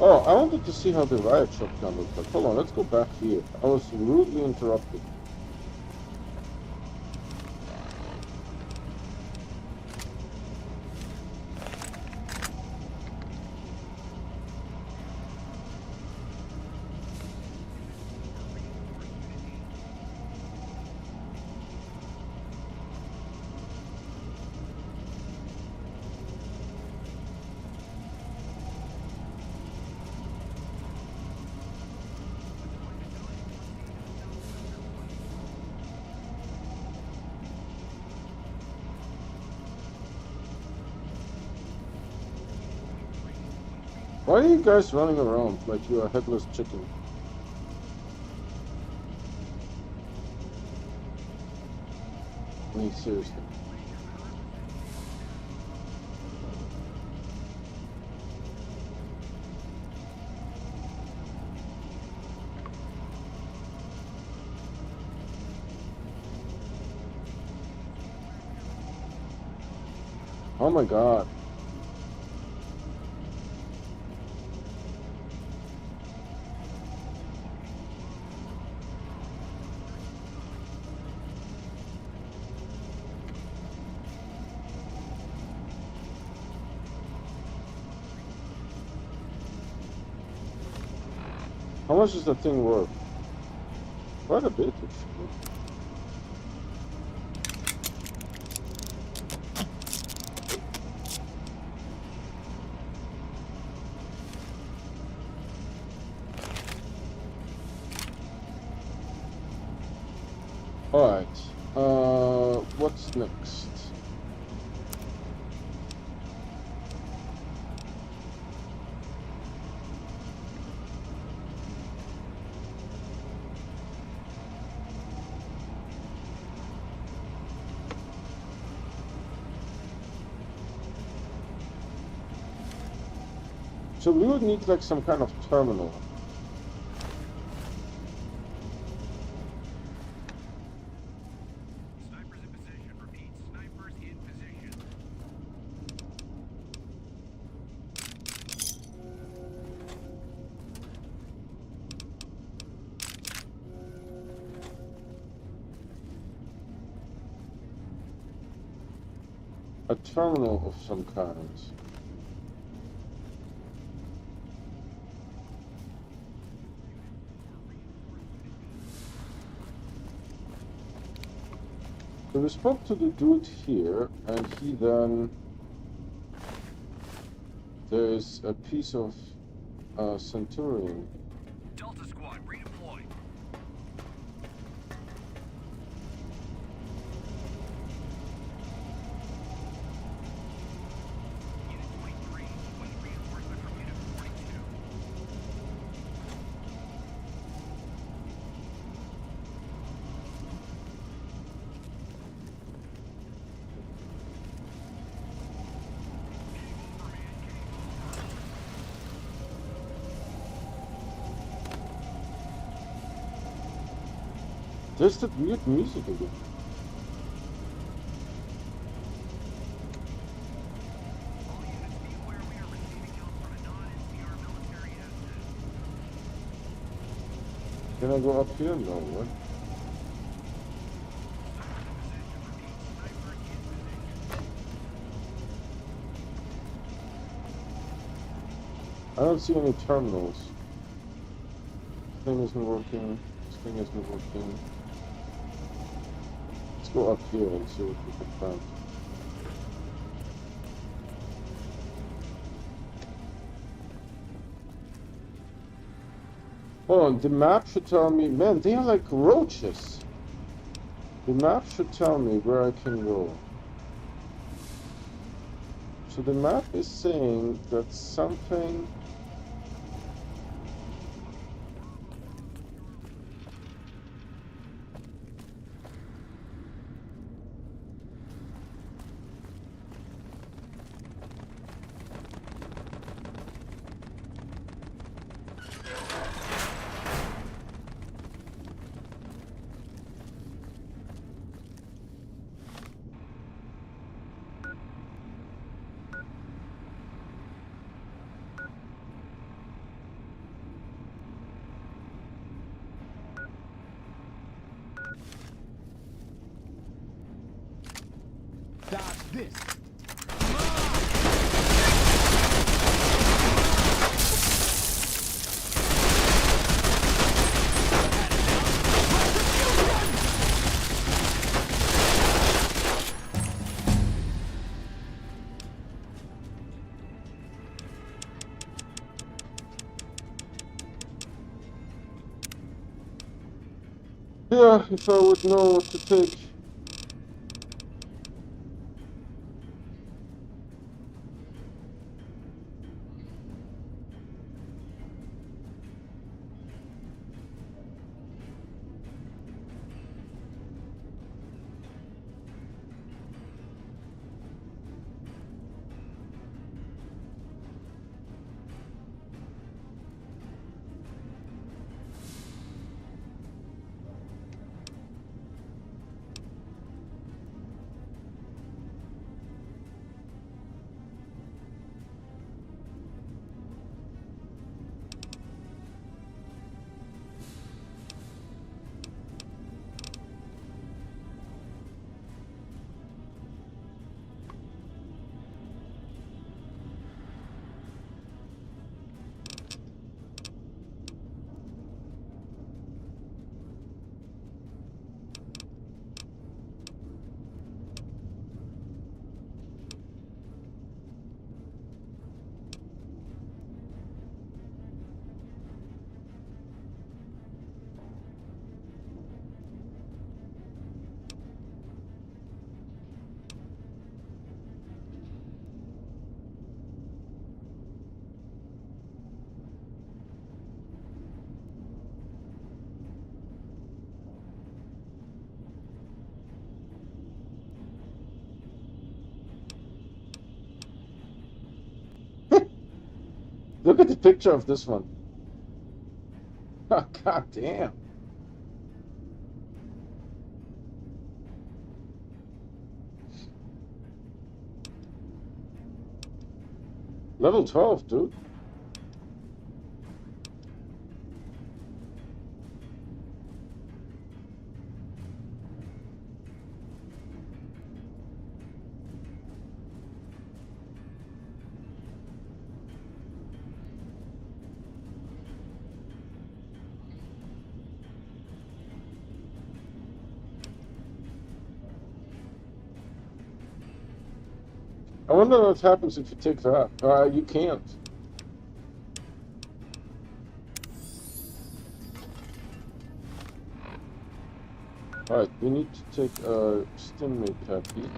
S1: Oh, I wanted to see how the riot shotgun looks like. Hold on, let's go back here. I was rudely interrupted. Why are you guys running around like you're a headless chicken? I mean, seriously. Oh my god. How much is that thing worth? Quite a bit, actually. Alright, what's next? So we would need like some kind of terminal.
S8: Snipers in position. Repeat, snipers in position.
S1: A terminal of some kind. So we spoke to the dude here, and he then... There's a piece of Centurion.
S8: Delta Squad, redeploy. Unit 23, with reinforcement from Unit 42.
S1: There's that weird music again.
S8: All units be aware we are receiving help from a non-NCR military asset.
S1: Can I go up here? No, what? I don't see any terminals. This thing isn't working. This thing isn't working. Let's go up here and see what we can find. Hold on, the map should tell me... Man, they are like roaches. The map should tell me where I can go. So the map is saying that something...
S7: this.
S1: Yeah, if I would know what to take. Look at the picture of this one. Oh, god damn. Level 12, dude. I wonder what happens if you take that. You can't. Alright, we need to take a stingray pappy.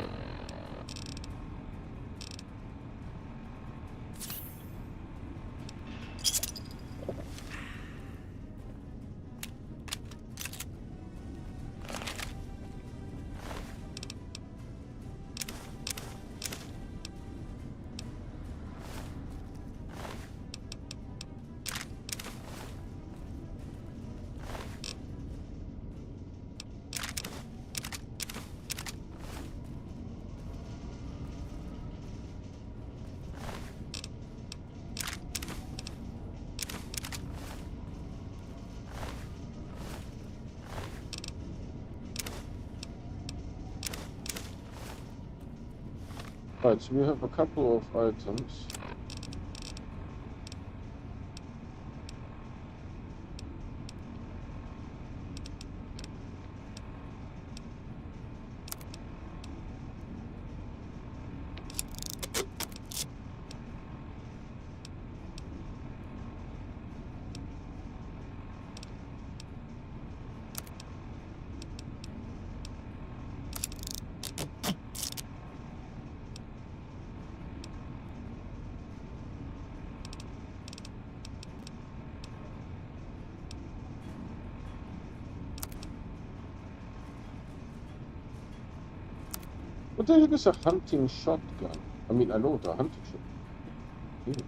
S1: Right, so we have a couple of items. What the heck is a hunting shotgun? I mean, I know what a hunting shotgun is.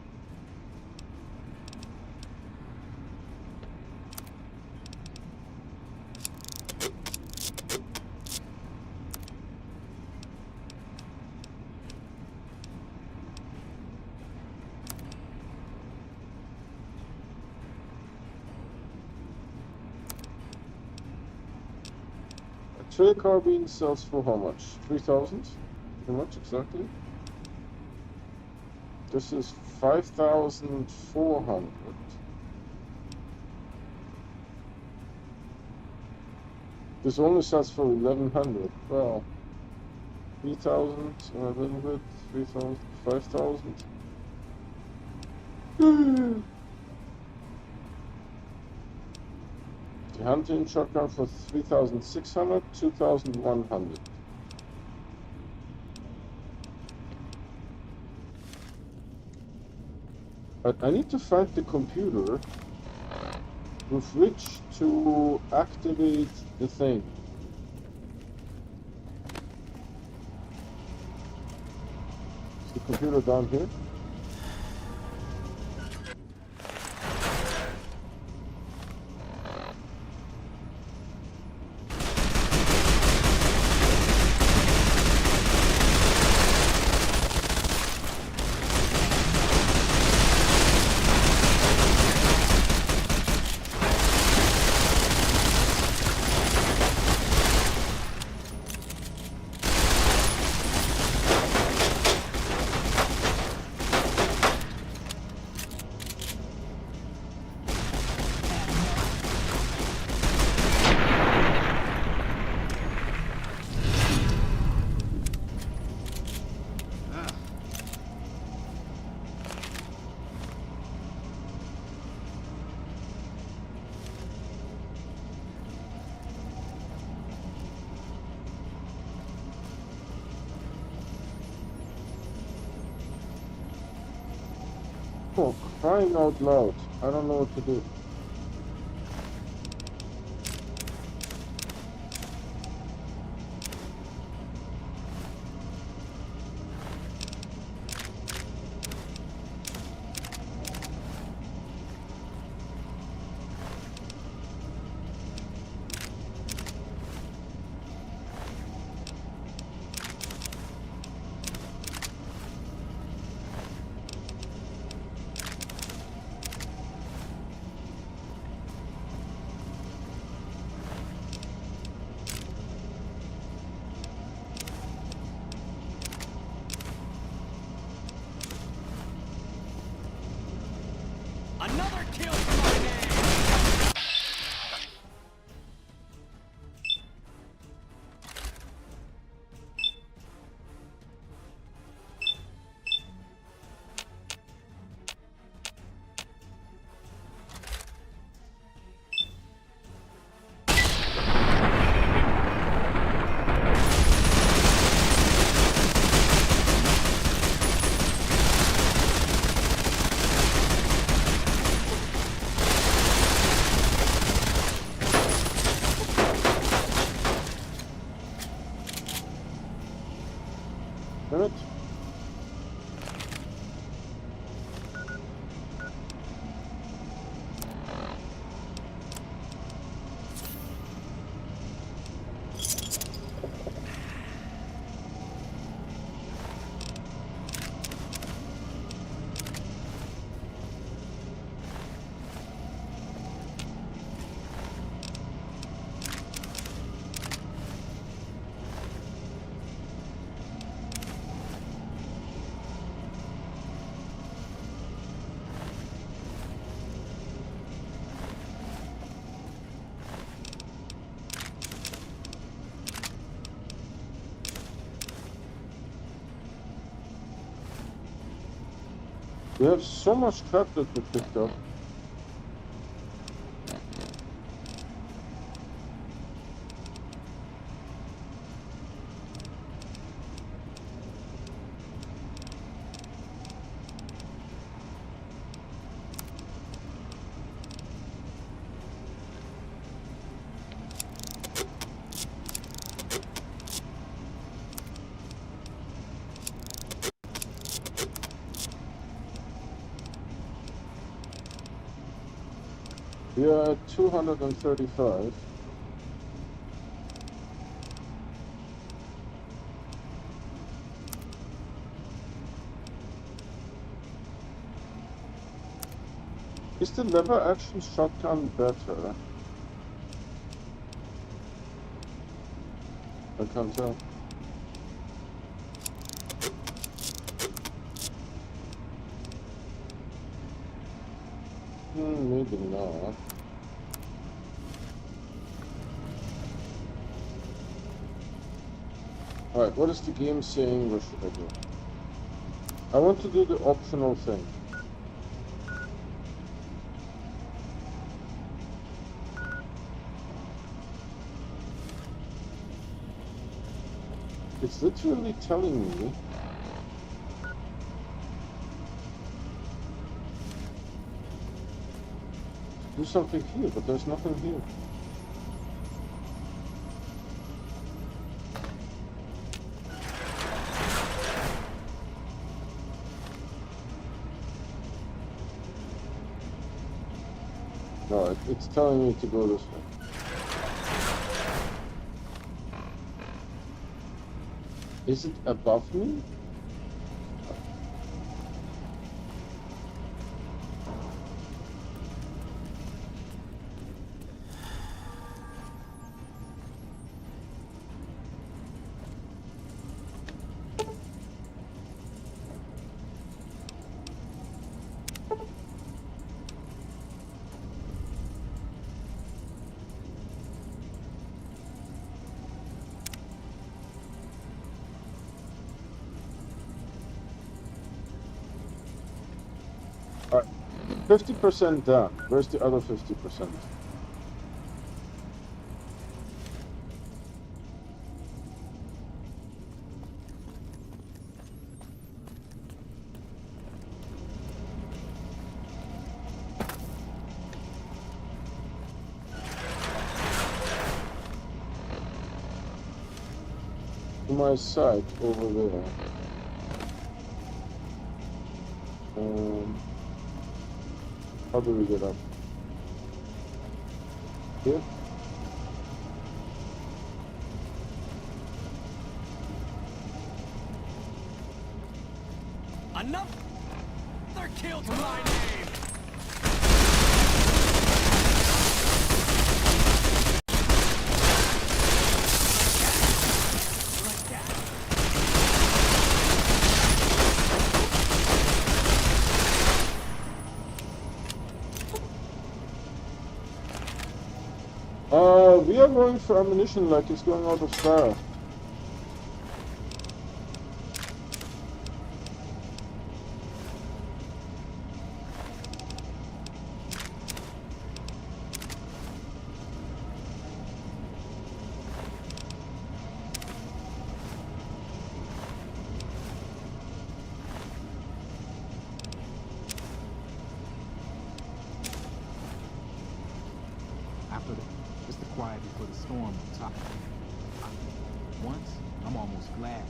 S1: Trail carbine sells for how much? 3,000? How much exactly? This is 5,400. This only sells for 1,100. Well, 3,000 and a little bit, 3,000, 5,000. The hunting shotgun for 3,600, 2,100. But I need to find the computer with which to activate the thing. Is the computer down here? Oh, crying out loud. I don't know what to do.
S8: Another kill for my name!
S1: Damn it. We have so much crap that we picked up. We are at 235. Is the lever action shotgun better? I can't tell. Maybe not. Alright, what is the game saying? What should I do? I want to do the optional thing. It's literally telling me do something here, but there's nothing here. No, it's telling me to go this way. Is it above me? Alright, 50% done. Where's the other 50%? To my side over there. How do we get up? Here?
S8: Another kill to my name!
S1: We are going for ammunition like it's going out of style.
S13: After it's the quiet before the storm on top. Once, I'm almost glad.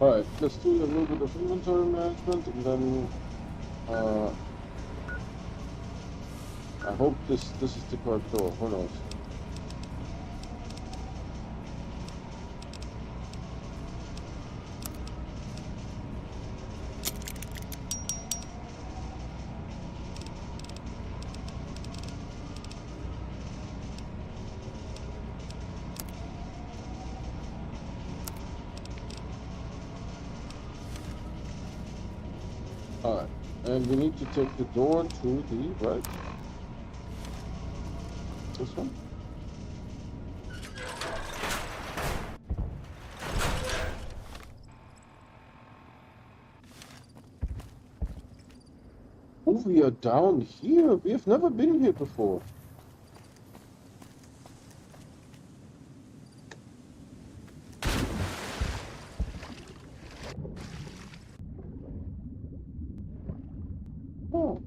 S1: Alright, let's do a little bit of inventory management and then I hope this is the correct door, who knows. Alright, and we need to take the door to the right. This one? Oh, we are down here. We have never been here before. Oh.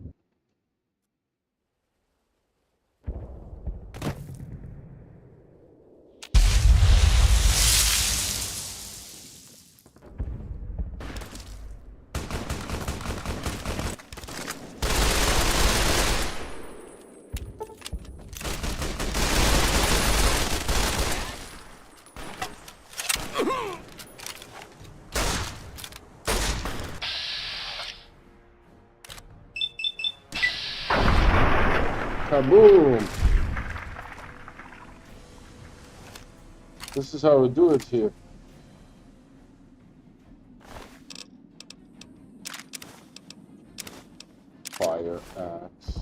S1: Kaboom! This is how we do it here. Fire axe.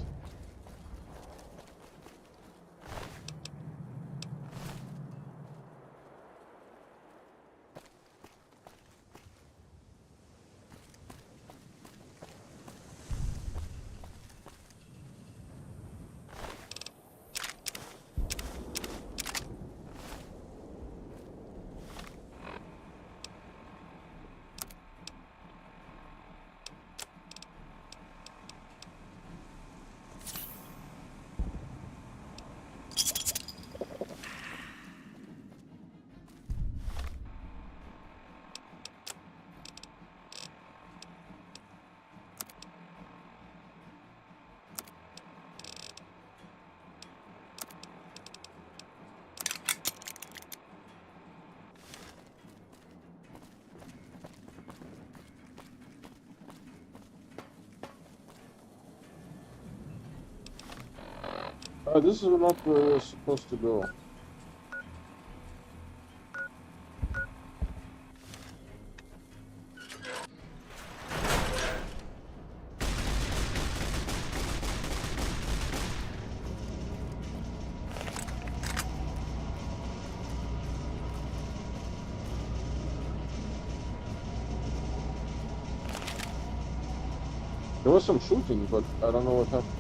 S1: This is not where we're supposed to go. There was some shooting, but I don't know what happened.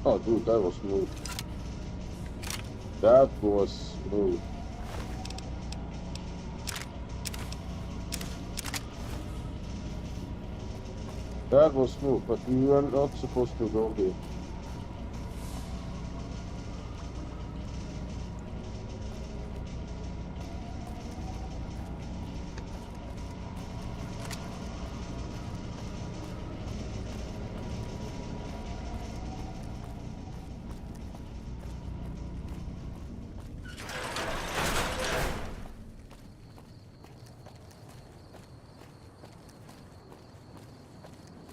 S1: Oh, dude, that was smooth. That was smooth. That was smooth, but we were not supposed to go here.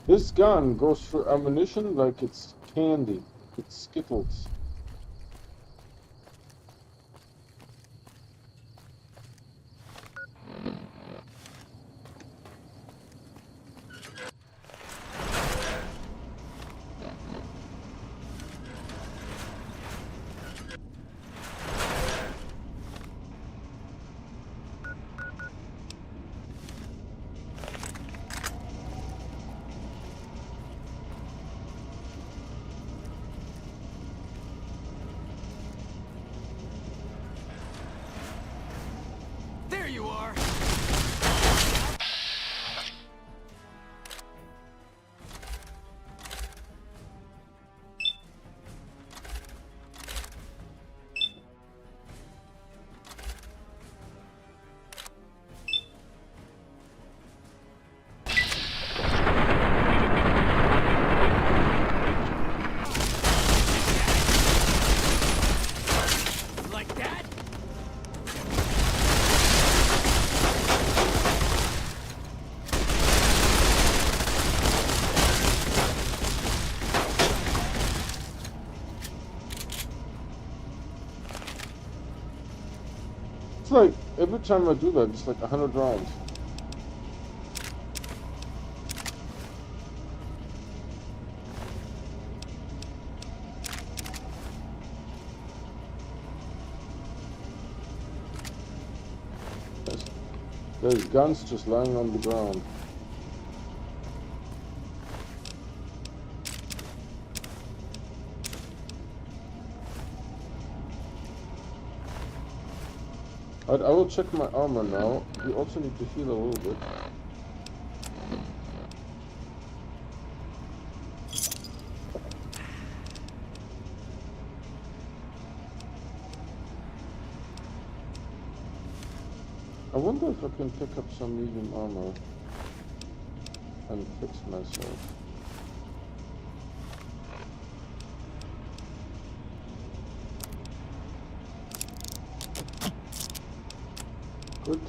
S1: This gun goes for ammunition like it's candy. It's Skittles.
S2: There you are! Like that?
S1: It's like, every time I do that, it's like 100 rounds. There's guns just lying on the ground. I will check my armor now. You also need to heal a little bit. I wonder if I can pick up some medium armor and fix myself. Good.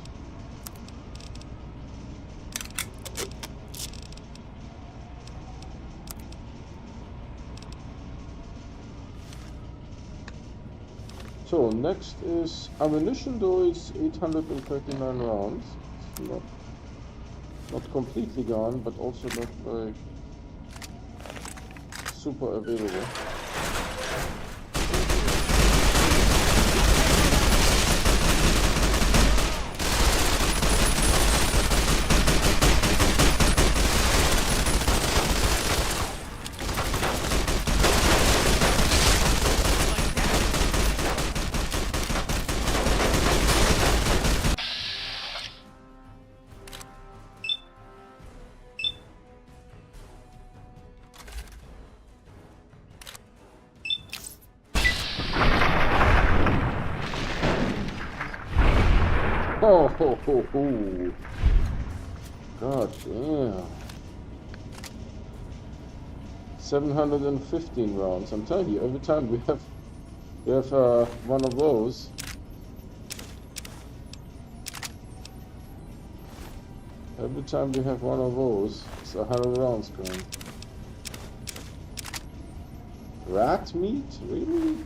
S1: So next is ammunition, though it's 839 rounds. It's not completely gone, but also not very super available. Oh, ho, ho, ho. God damn. 715 rounds. I'm telling you, every time we have one of those. Every time we have one of those, it's 100 rounds going. Rat meat? Really?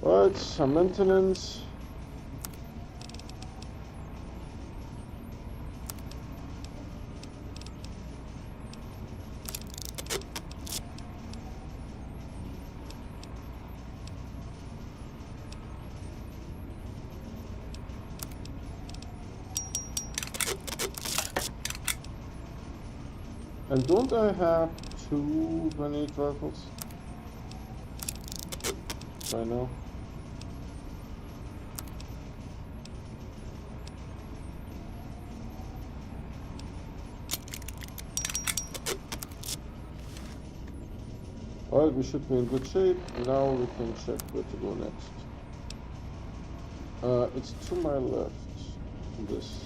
S1: Alright, some maintenance. And don't I have 2 grenade rifles by now? Alright, we should be in good shape. Now we can check where to go next. It's to my left. This.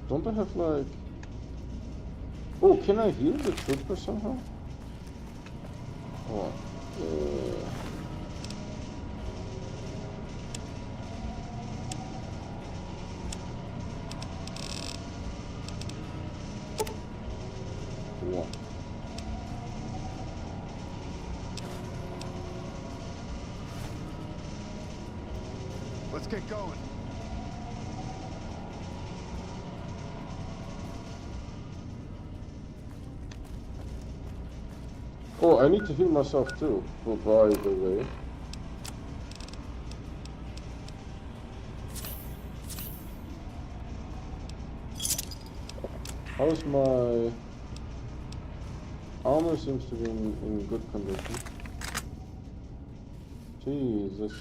S1: Don't I have like... Oh, can I heal the trooper somehow? Oh, yeah.
S11: Let's get going.
S1: Oh, I need to heal myself too. Oh, by the way. How's my armor? Seems to be in good condition. Jesus.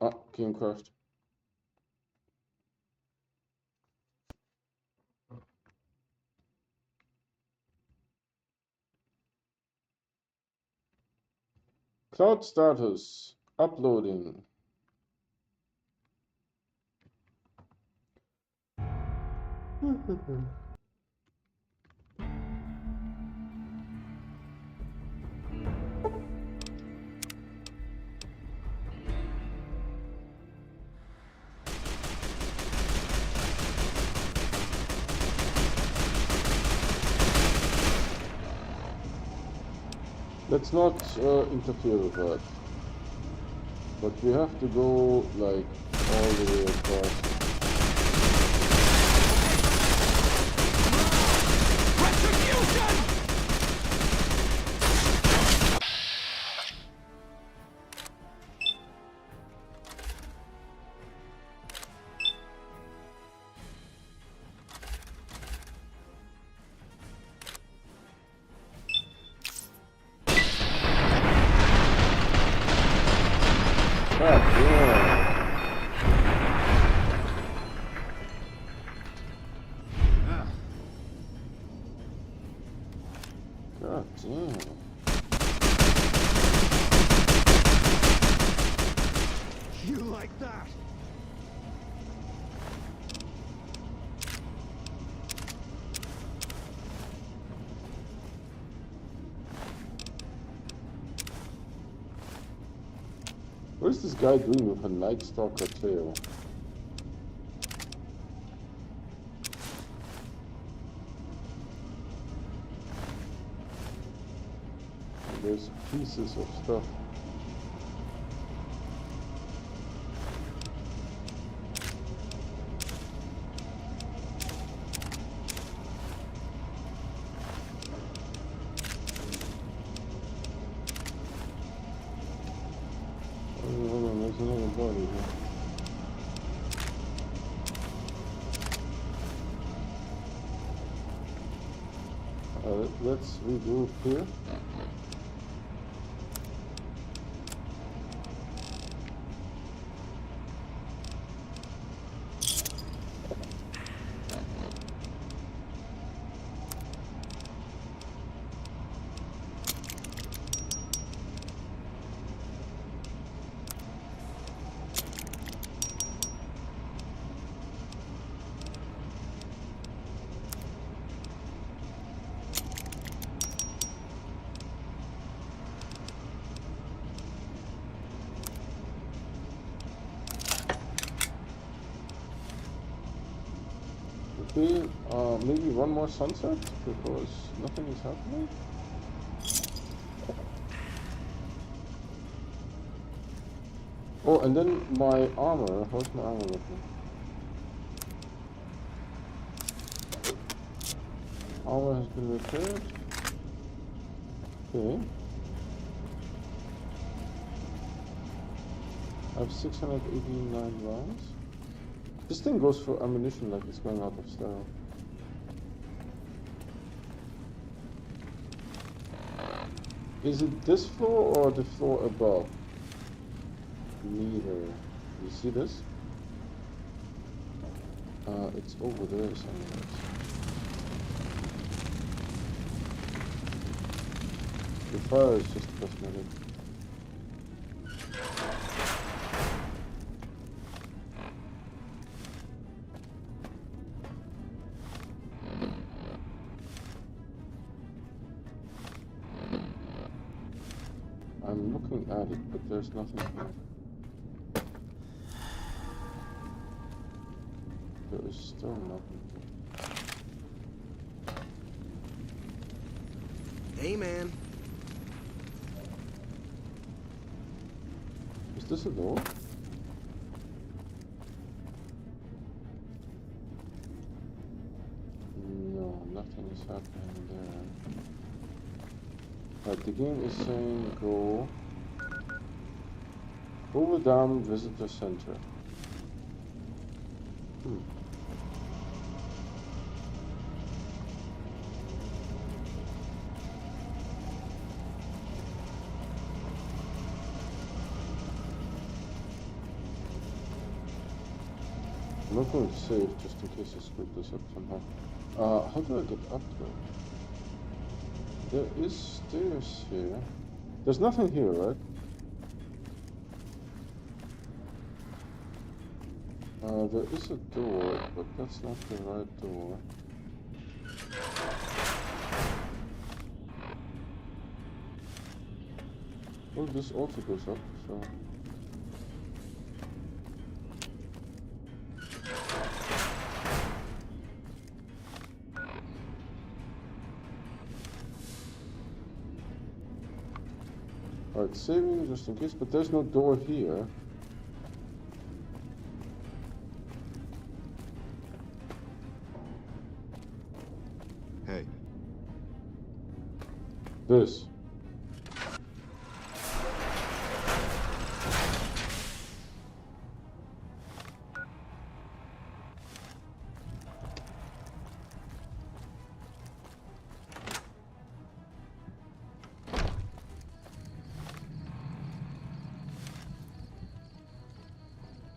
S1: Ah, game crashed. Cloud status. Uploading. Let's not interfere with that. But we have to go like all the way across. God damn.
S10: You like that?
S1: What is this guy doing with a Night Stalker tail? And there's pieces of stuff. There's another body here. Let's regroup here. Okay, maybe one more sunset because nothing is happening. Oh, and then my armor. How's my armor looking? Armor has been repaired. Okay. I have 689 rounds. This thing goes for ammunition like it's going out of style. Is it this floor or the floor above? Neither. You see this? It's over there somewhere. The fire is just cosmetic. I'm looking at it, but there's nothing here. There is still nothing here.
S14: Hey, man.
S1: Is this a door? No, nothing is happening there. Right, the game is saying go Dam Visitor Center. I'm not going to save just in case I screwed this up somehow. How do I get up there? There is stairs here. There's nothing here, right? There is a door, but that's not the right door. Oh, this also goes up, so... Alright, saving just in case, but there's no door here.
S11: Hey.
S1: This.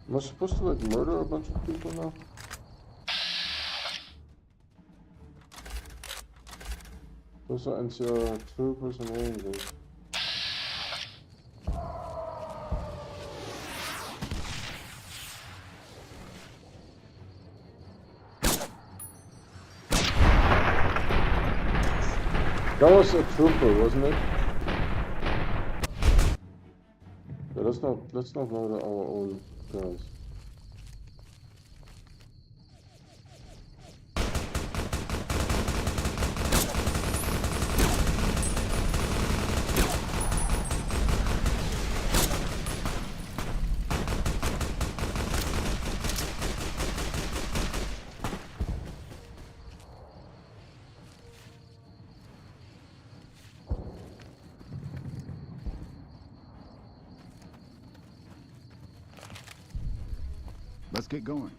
S1: Am I supposed to like murder a bunch of people now? Those are NCR troopers and rangers. That was a trooper, wasn't it? Yeah, let's not load our own guys.
S7: Let's get going.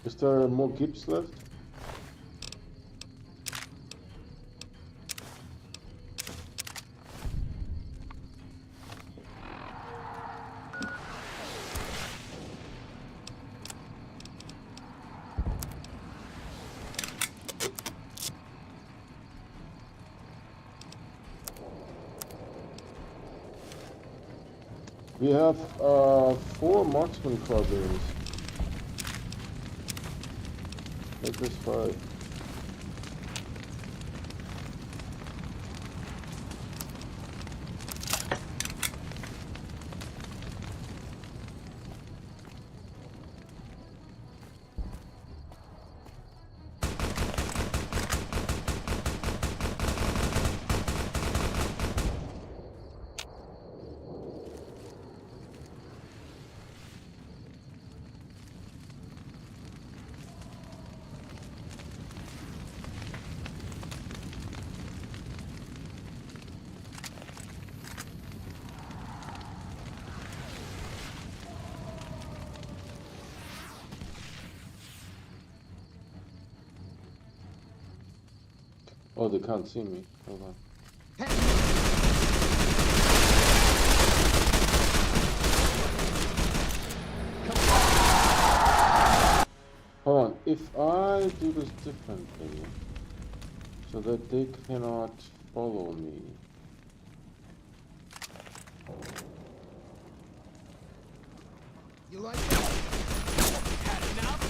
S1: Is there more Gibbs left? We have 4 marksman carbines. Make this 5. Oh, they can't see me. Hold on. Hold on. If I do this differently, so that they cannot follow me.
S8: You like that? Had enough?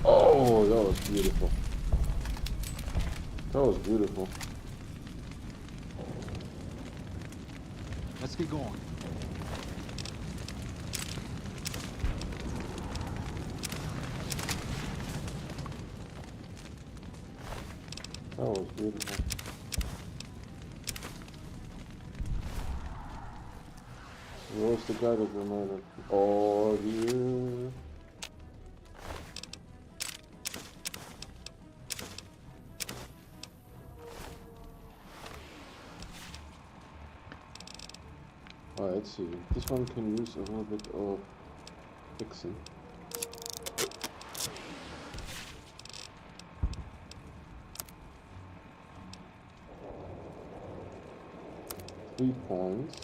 S1: Oh, that was beautiful. That was beautiful.
S13: Let's get going.
S1: That was beautiful. Where's the guy that reminded? Oh, yeah. Alright, let's see. This one can use a little bit of fixing. Three points.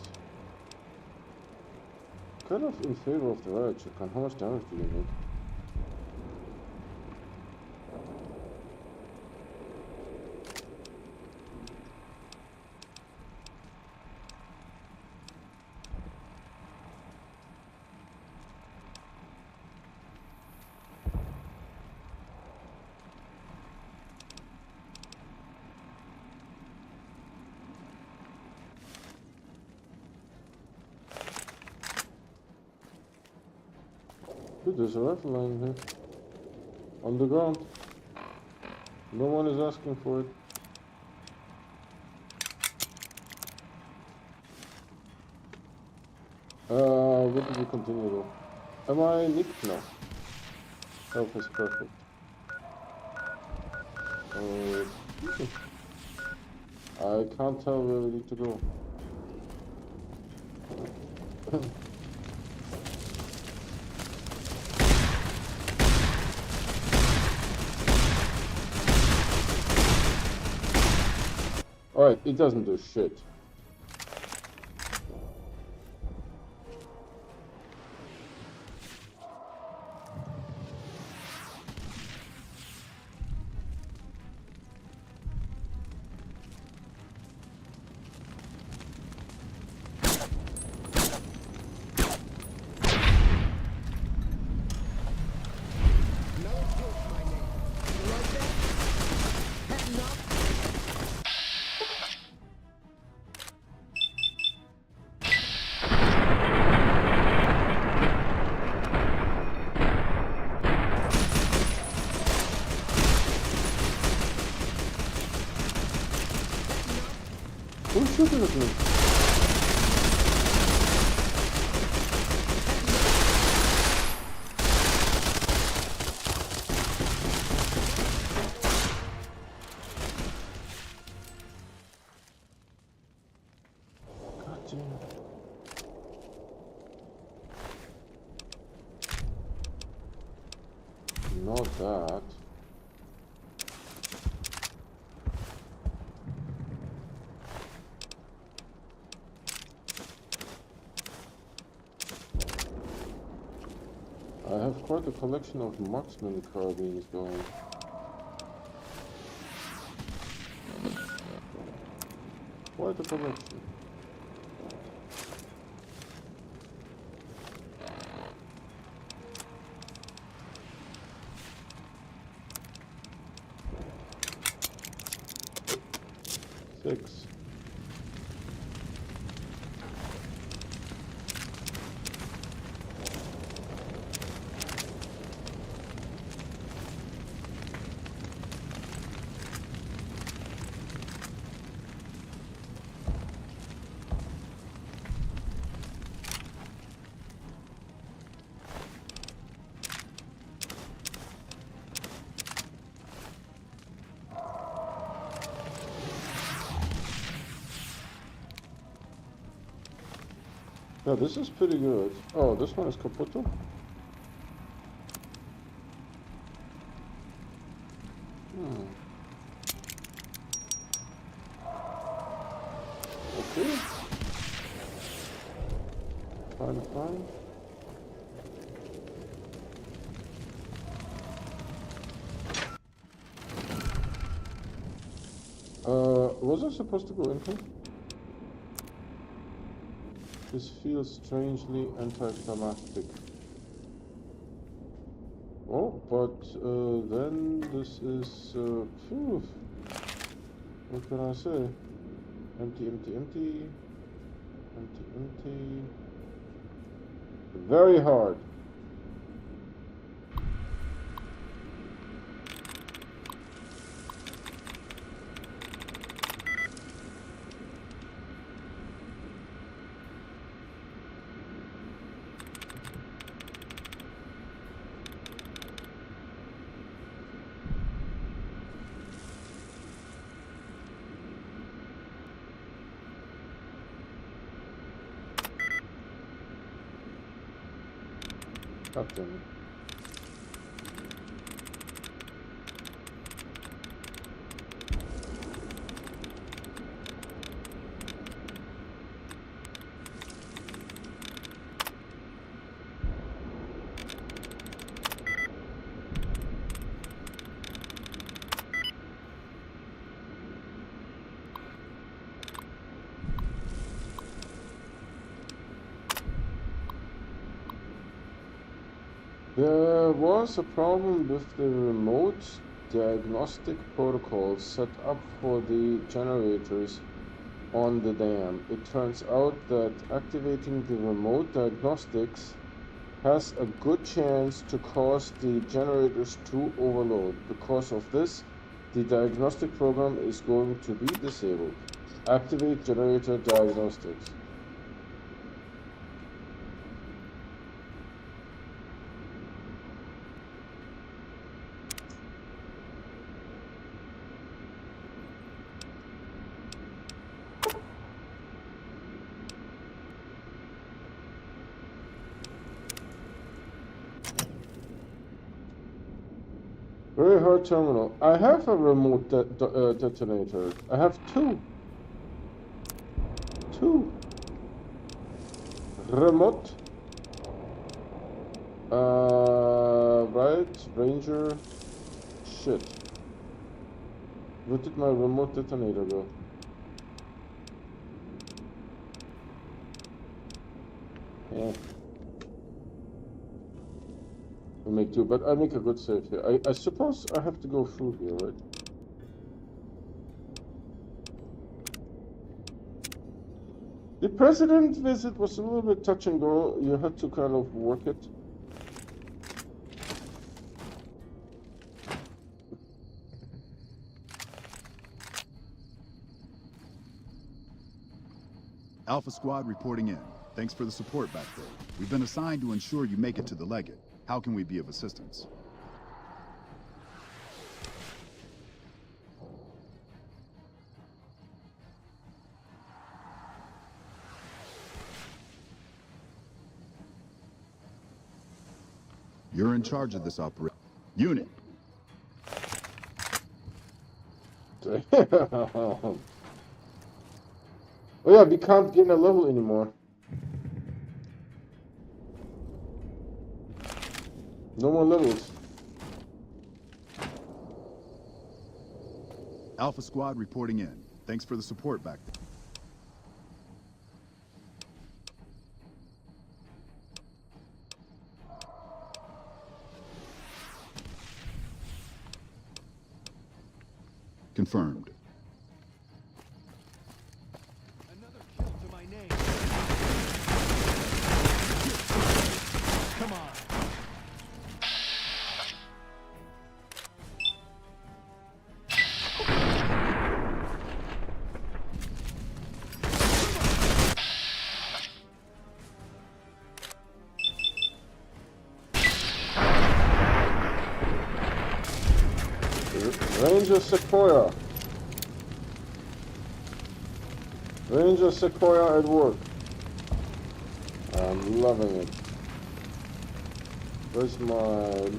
S1: Kind of in favor of the riot check. How much damage do you make? Dude, there's a rifle lying here. On the ground. No one is asking for it. Where did we continue though? Am I nicked now? Health is perfect. I can't tell where we need to go. Alright, it doesn't do shit. Who's shooting at me? God damn it. Not that. I have quite a collection of marksman carbines going. Quite a collection. Six. Yeah, this is pretty good. Oh, this one is Caputo? Okay. Fine. Was I supposed to go in here? This feels strangely anticlimactic. Oh, but then this is phew. What can I say? Empty. Very hard. Captain. There was a problem with the remote diagnostic protocol set up for the generators on the dam. It turns out that activating the remote diagnostics has a good chance to cause the generators to overload. Because of this, The diagnostic program is going to be disabled. Activate generator diagnostics. Very hard terminal. I have a remote detonator. I have two. Remote. Right. Ranger. Shit. Where did my remote detonator go? Yeah. I'll make two, but I make a good save here. I suppose I have to go through here, right? The president visit was a little bit touch and go. You had to kind of work it.
S7: Alpha Squad reporting in. Thanks for the support back there. We've been assigned to ensure you make it to the Legate. How can we be of assistance? You're in charge of this operation. Unit.
S1: Oh yeah, we can't gain a level anymore. No more levels.
S7: Alpha Squad reporting in. Thanks for the support back there. Confirmed.
S8: Another kill to my name. Come on.
S1: Ranger Sequoia. Ranger Sequoia at work. I'm loving it. Where's my...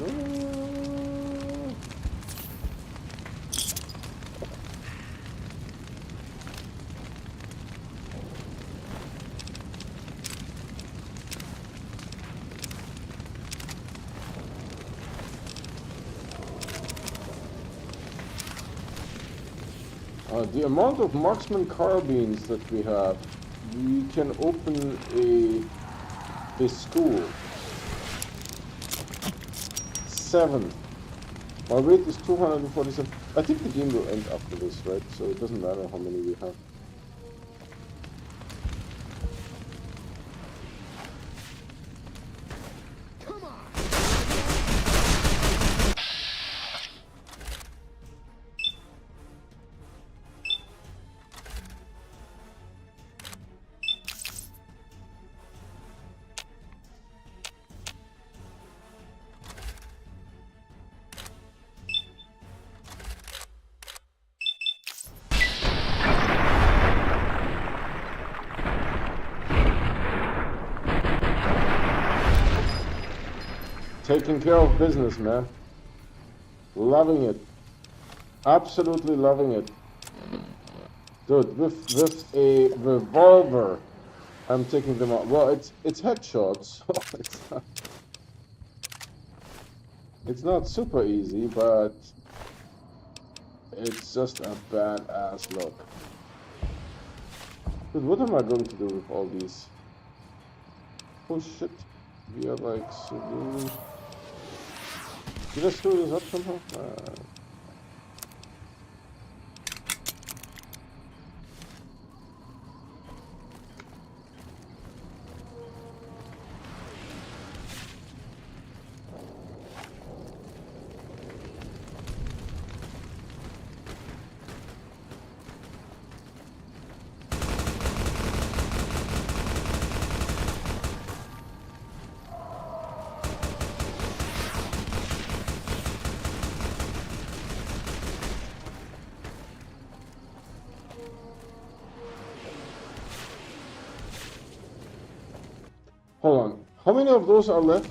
S1: The amount of marksman carbines that we have, we can open a school. 7. My weight is 247. I think the game will end after this, right? So it doesn't matter how many we have. Taking care of business, man. Loving it. Absolutely loving it. Dude, with a revolver, I'm taking them out. Well, it's headshots, so it's not super easy, but it's just a badass look. Dude, what am I going to do with all these? Oh shit. We are like so. Did I screw this up somehow? Hold on. How many of those are left?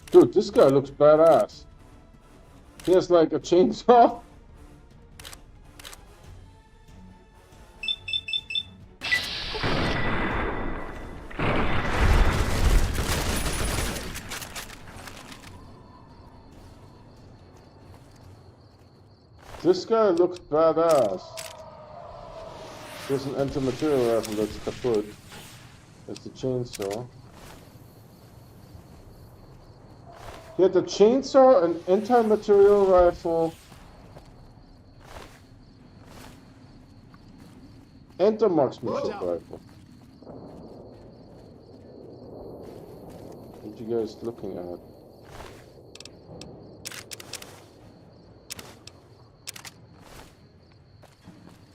S1: Dude, this guy looks badass. He has like a chainsaw. This guy looks badass. There's an anti-material rifle that's kaput. That's the chainsaw. He had the chainsaw, an anti-material rifle, and the marksmanship rifle. What you guys looking at?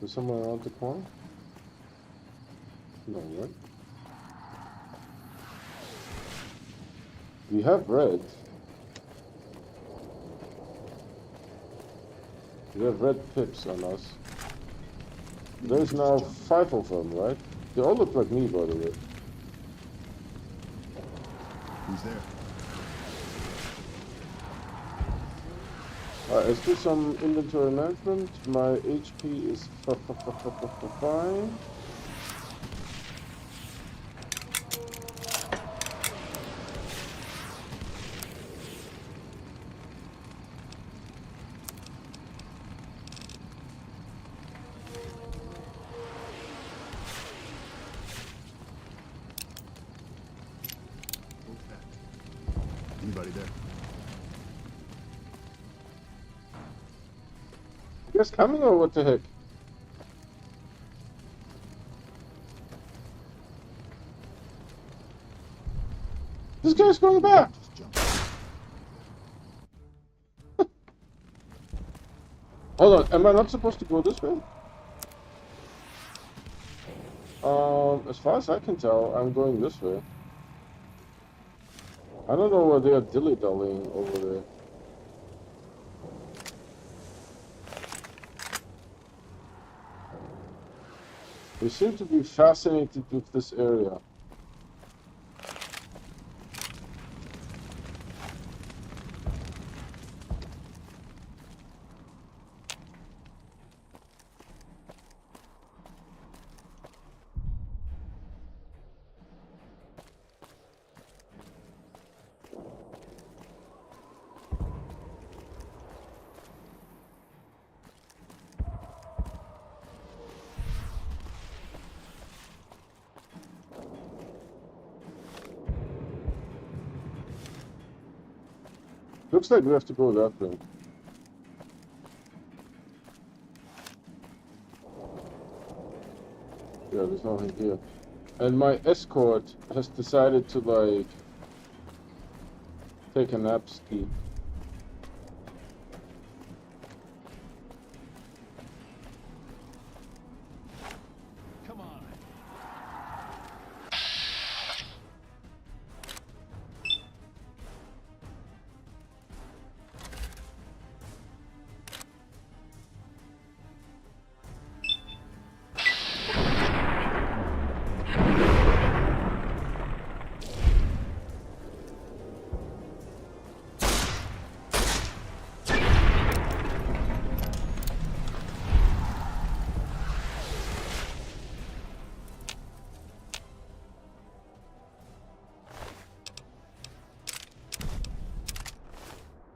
S1: Is someone around the corner? No, right? We have red. We have red pips on us. There's now 5 of them, right? They all look like me, by the way.
S7: Who's there?
S1: Alright, let's do some inventory management. My HP is fine.
S7: Anybody there?
S1: You guys coming or what the heck? This guy's going back. Hold on, am I not supposed to go this way? As far as I can tell, I'm going this way. I don't know where they are dilly-dallying over there. They seem to be fascinated with this area. Looks like we have to go that way. Yeah, there's nothing here. And my escort has decided to, like, take a nap ski.
S8: Come on.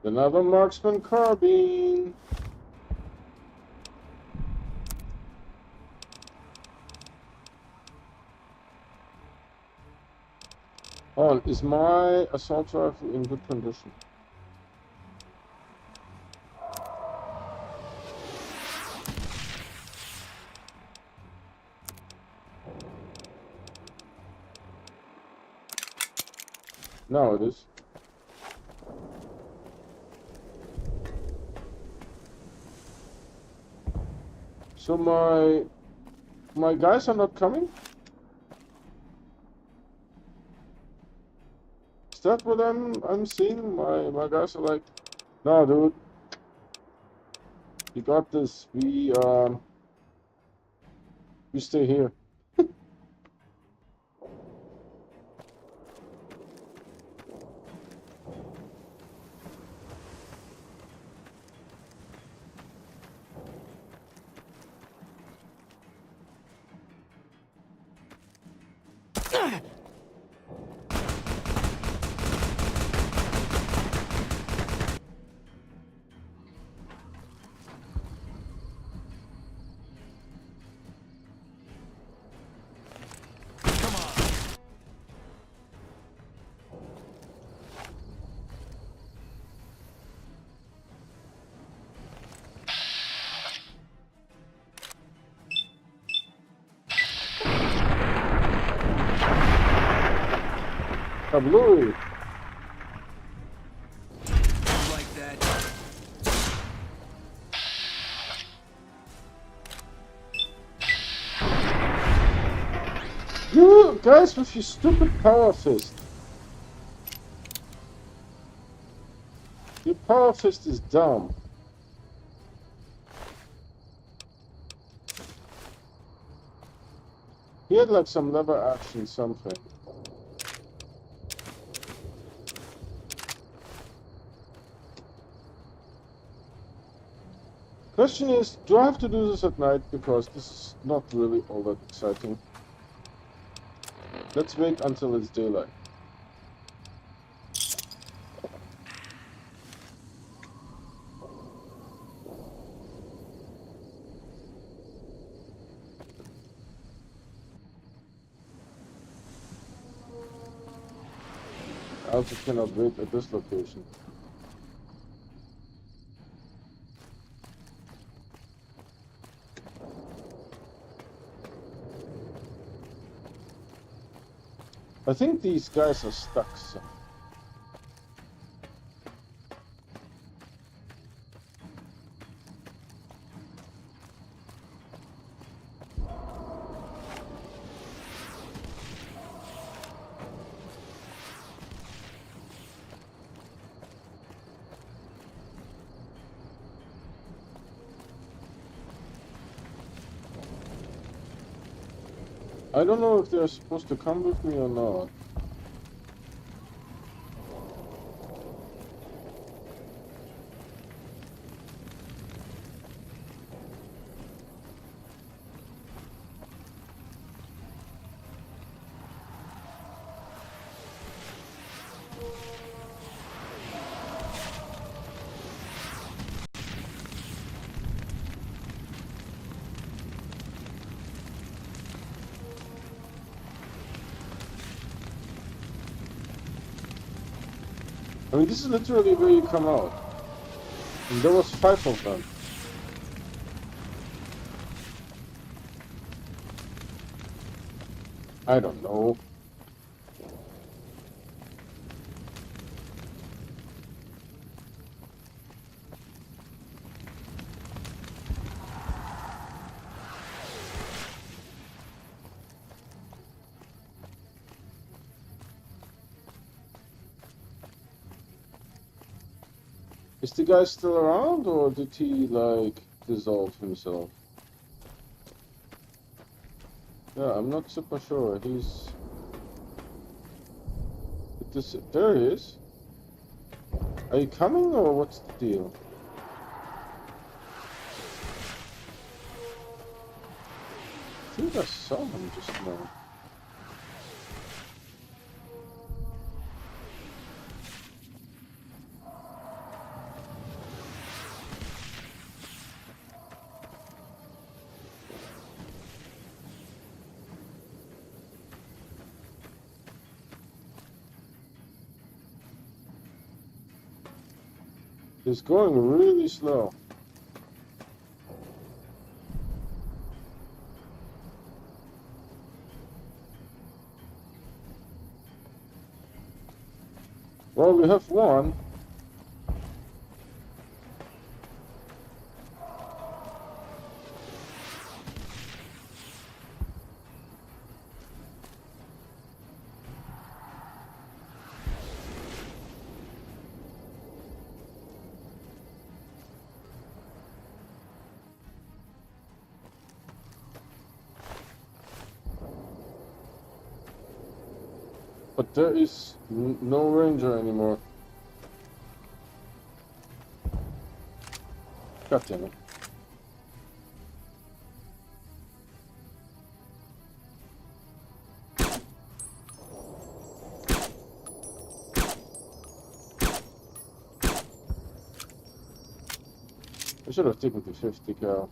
S1: Another marksman carbine. Hold on, is my assault rifle in good condition? No, it is. So my my guys are not coming? Is that what I'm seeing? My guys are like, no, dude. You got this. We stay here. Blue.
S14: Like that.
S1: You guys with your stupid power fist. Your power fist is dumb. He had like some lever action something. Question is, do I have to do this at night? Because this is not really all that exciting. Let's wait until it's daylight. I also cannot wait at this location. I think these guys are stuck. So. I don't know if they're supposed to come with me or not. I mean, this is literally where you come out. And there was 5 of them. I don't know. Is the guy still around, or did he, like, dissolve himself? Yeah, I'm not super sure. He's... There he is. Are you coming, or what's the deal? I think I saw him just now. It's going really slow. Well, we have one. But there is no ranger anymore. God damn it. I should have taken the 50 cal.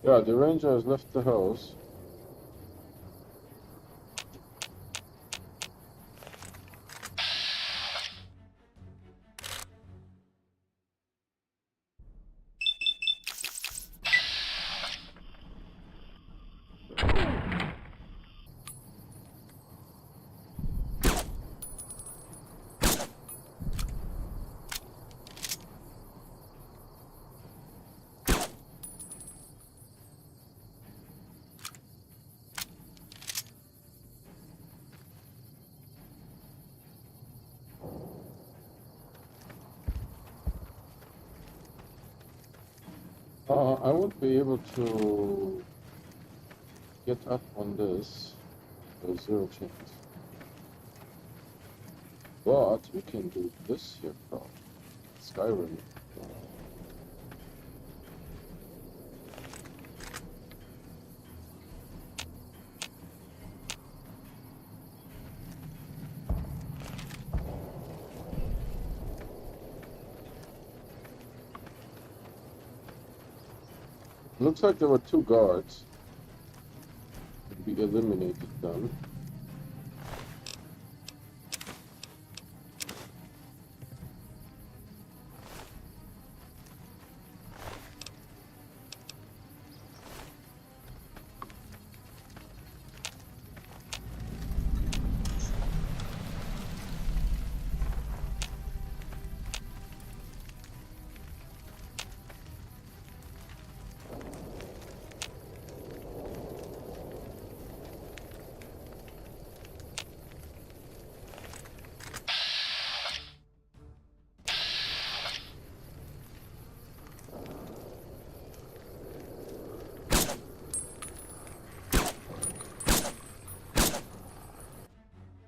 S1: Yeah, the ranger has left the house. I would be able to get up on this. There's zero chance. But we can do this here from Skyrim. Looks like there were 2 guards. We eliminated them.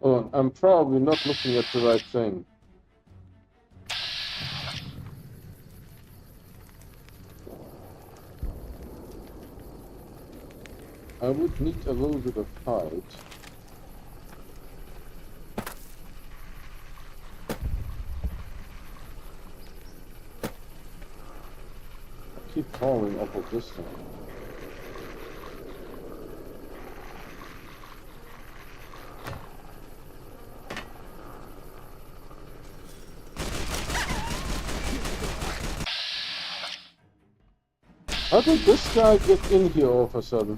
S1: Hold on, I'm probably not looking at the right thing. I would need a little bit of height. I keep falling off of this thing. How did this guy get in here all of a sudden?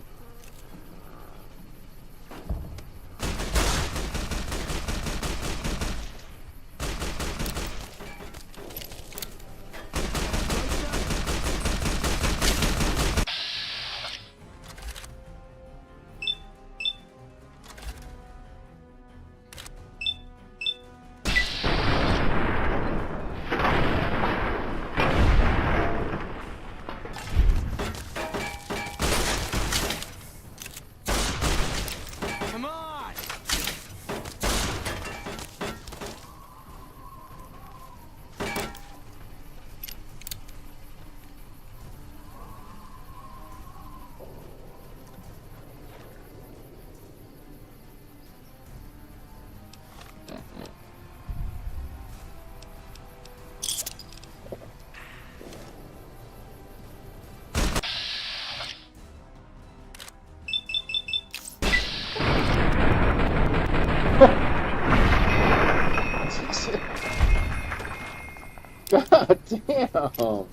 S1: God damn!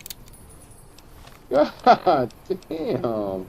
S1: God damn!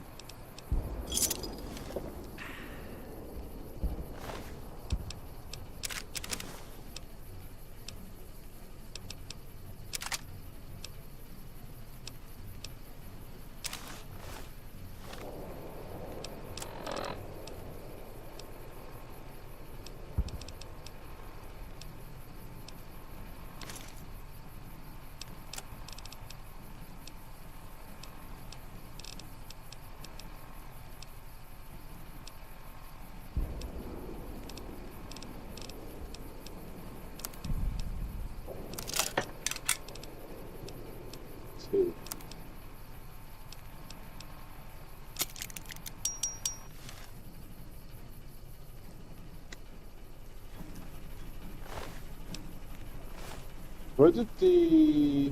S1: Where did the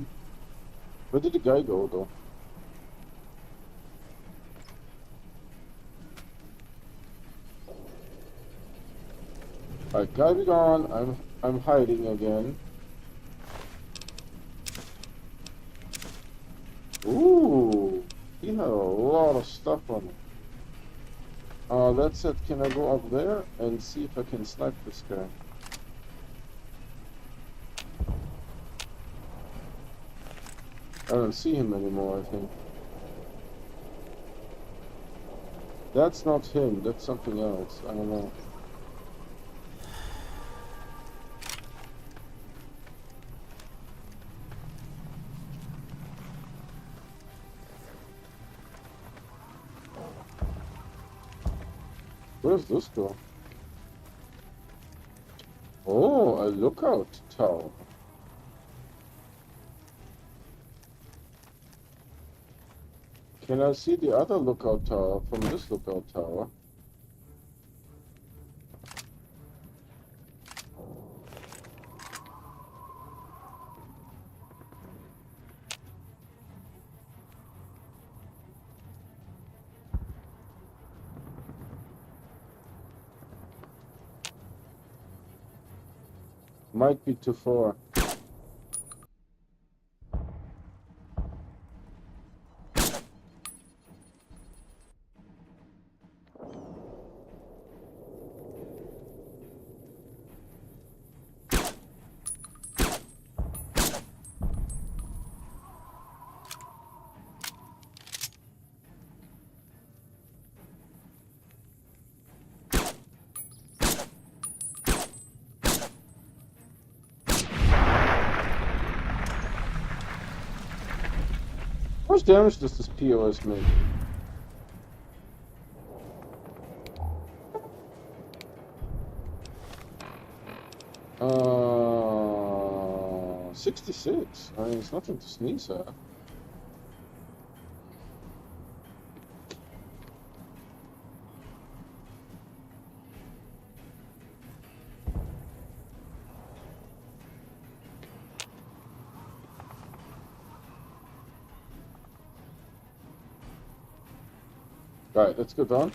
S1: guy go though? Alright, guy be gone. I'm hiding again. Ooh, he had a lot of stuff on him. That said, can I go up there and see if I can snipe this guy? I don't see him anymore, I think. That's not him, that's something else. I don't know. Where's this go? Oh, a lookout tower. Can I see the other lookout tower from this lookout tower? Might be too far. How much damage does this POS make? Uh, 66. I mean, it's nothing to sneeze at. Right, let's go down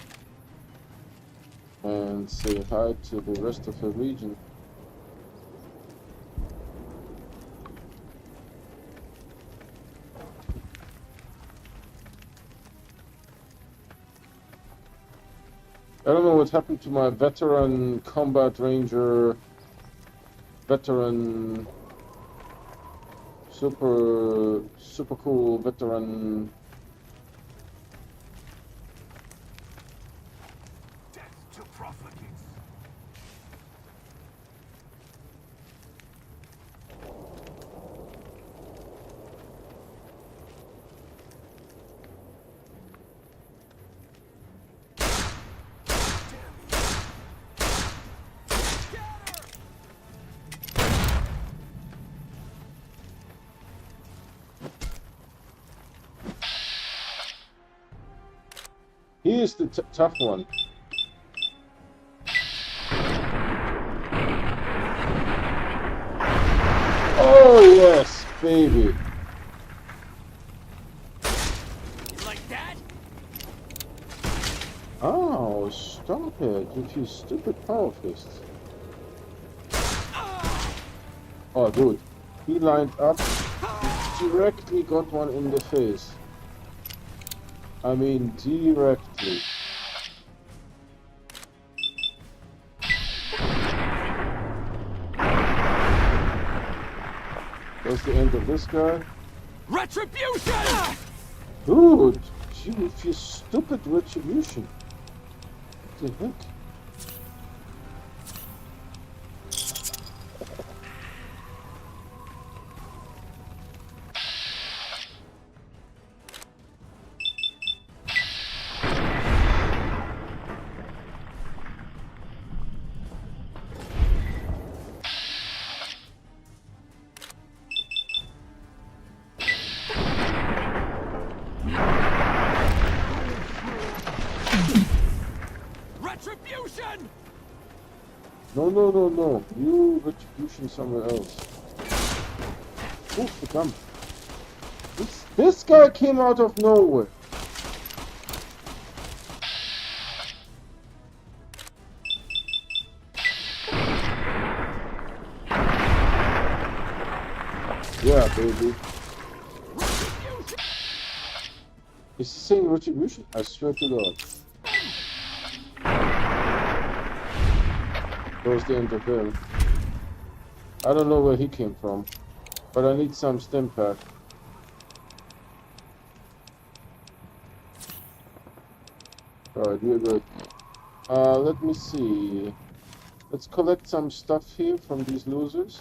S1: and say hi to the rest of the region. I don't know what happened to my veteran combat ranger, veteran, super cool veteran. He is the tough one. Oh yes, baby.
S14: Like that?
S1: Oh, stop it with your stupid power fists. Oh, dude. He lined up, directly got one in the face. I mean, directly. That's the end of this guy.
S14: Retribution!
S1: Dude, you with your stupid retribution. What the heck?
S14: Retribution!
S1: No. You retribution somewhere else. Oof, the gun. This guy came out of nowhere. Yeah, baby. Is he saying retribution? I swear to God. Towards the end of him. I don't know where he came from, but I need some stim pack. Alright, we're good. Let me see. Let's collect some stuff here from these losers.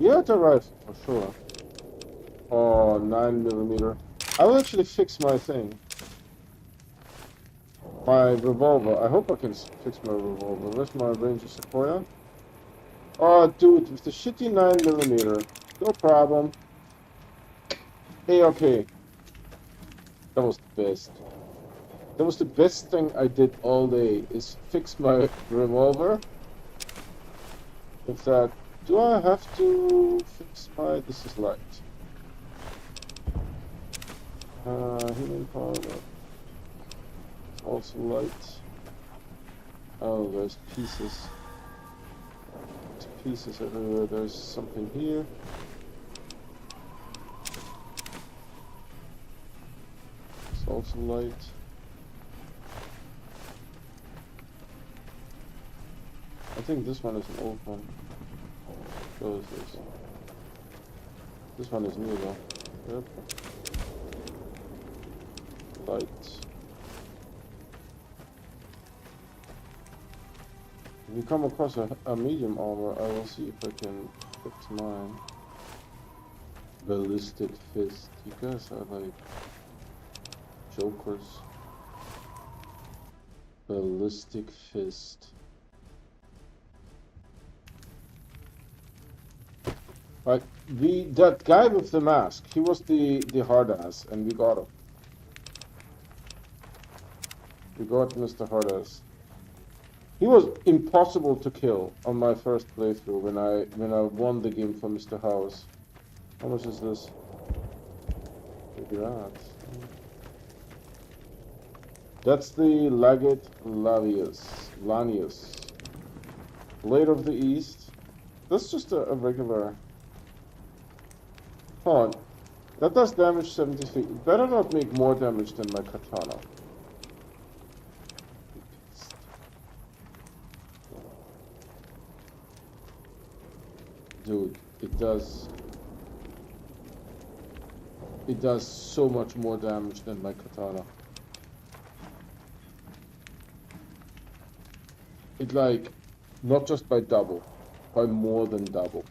S1: Yeah, the rifle, for sure. Oh, 9mm. I will actually fix my thing. My revolver. I hope I can fix my revolver. Where's my Ranger Sequoia? Oh, dude, with the shitty 9mm. No problem. Hey, okay. That was the best. That was the best thing I did all day, is fix my revolver. With that, do I have to fix my... This is light. Healing power. Also light. Oh, there's pieces. There's pieces everywhere. There's something here. It's also light. I think this one is an old one. So is this. This one is new though. Yep. Light. If you come across a medium armor, I will see if I can fix mine. Ballistic fist. You guys are like jokers. Ballistic fist. Right, that guy with the mask, he was the hard ass, and we got him. We got Mr. Hardass. He was impossible to kill on my first playthrough when I won the game for Mr. House. How much is this? Maybe that. That's the Legate Lanius. Blade of the East. That's just a regular... Hold on. That does damage 73. It better not make more damage than my katana. Dude, it does so much more damage than my katana. It like, not just by double, by more than double.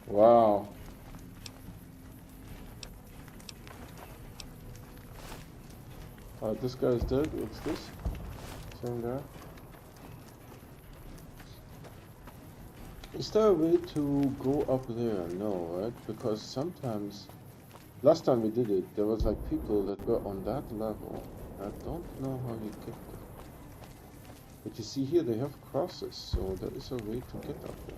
S1: Wow. This guy is dead. What's this? Same guy. Is there a way to go up there? No, right? Because sometimes, last time we did it, there was like people that were on that level. I don't know how you get there. But you see here, they have crosses, so there is a way to get up there.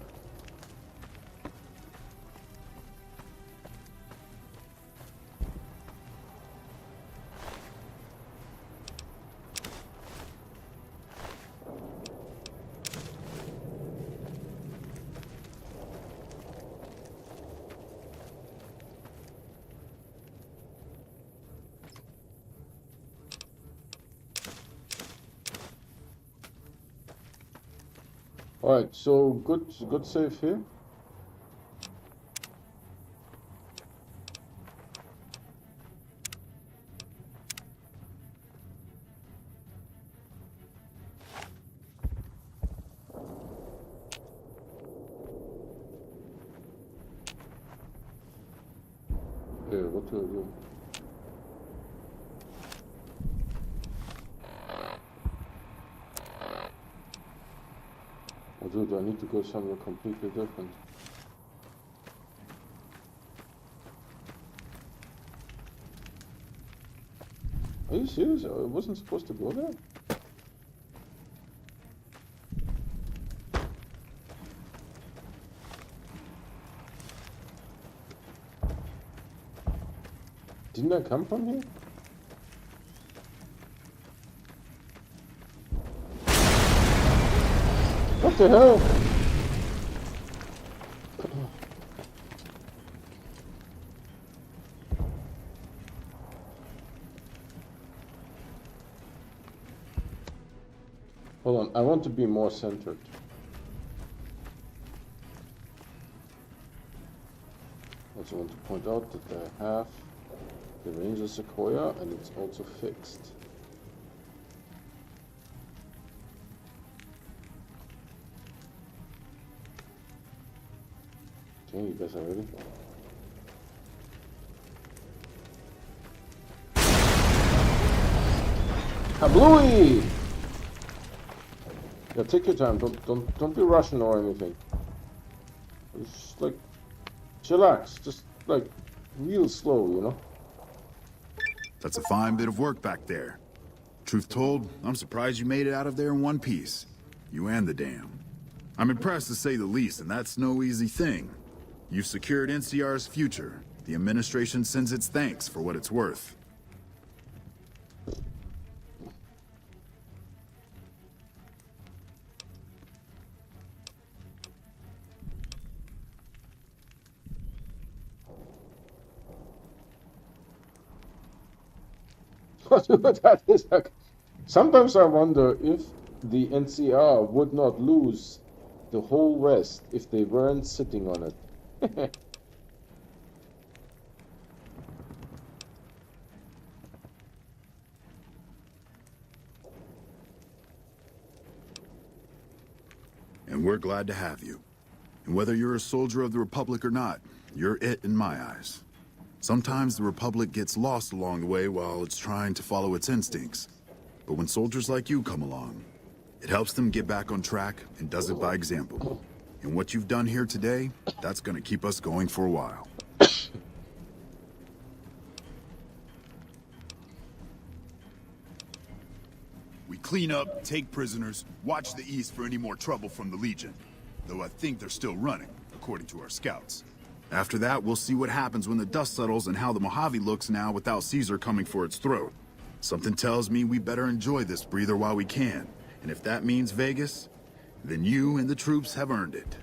S1: Alright, so good save here. Okay, what do I do? Oh, dude, I need to go somewhere completely different. Are you serious? I wasn't supposed to go there? Didn't I come from here? What the hell? Hold on, I want to be more centered. Also want to point out that I have the Ranger Sequoia and it's also fixed. Okay, you guys are ready? Kablooey! Yeah, take your time. Don't be rushing or anything. Just like chillax. Just like real slow, you know.
S11: That's a fine bit of work back there. Truth told, I'm surprised you made it out of there in one piece. You and the dam. I'm impressed to say the least, and that's no easy thing. You've secured NCR's future. The administration sends its thanks for what it's worth.
S1: That is like, sometimes I wonder if the NCR would not lose the whole West if they weren't sitting on it.
S11: And we're glad to have you. And whether you're a soldier of the Republic or not, you're it in my eyes. Sometimes the Republic gets lost along the way while it's trying to follow its instincts. But when soldiers like you come along, it helps them get back on track and does it by example. And what you've done here today, that's gonna keep us going for a while. We clean up, take prisoners, watch the east for any more trouble from the Legion. Though I think they're still running, according to our scouts. After that, we'll see what happens when the dust settles and how the Mojave looks now without Caesar coming for its throat. Something tells me we better enjoy this breather while we can. And if that means Vegas, then you and the troops have earned it.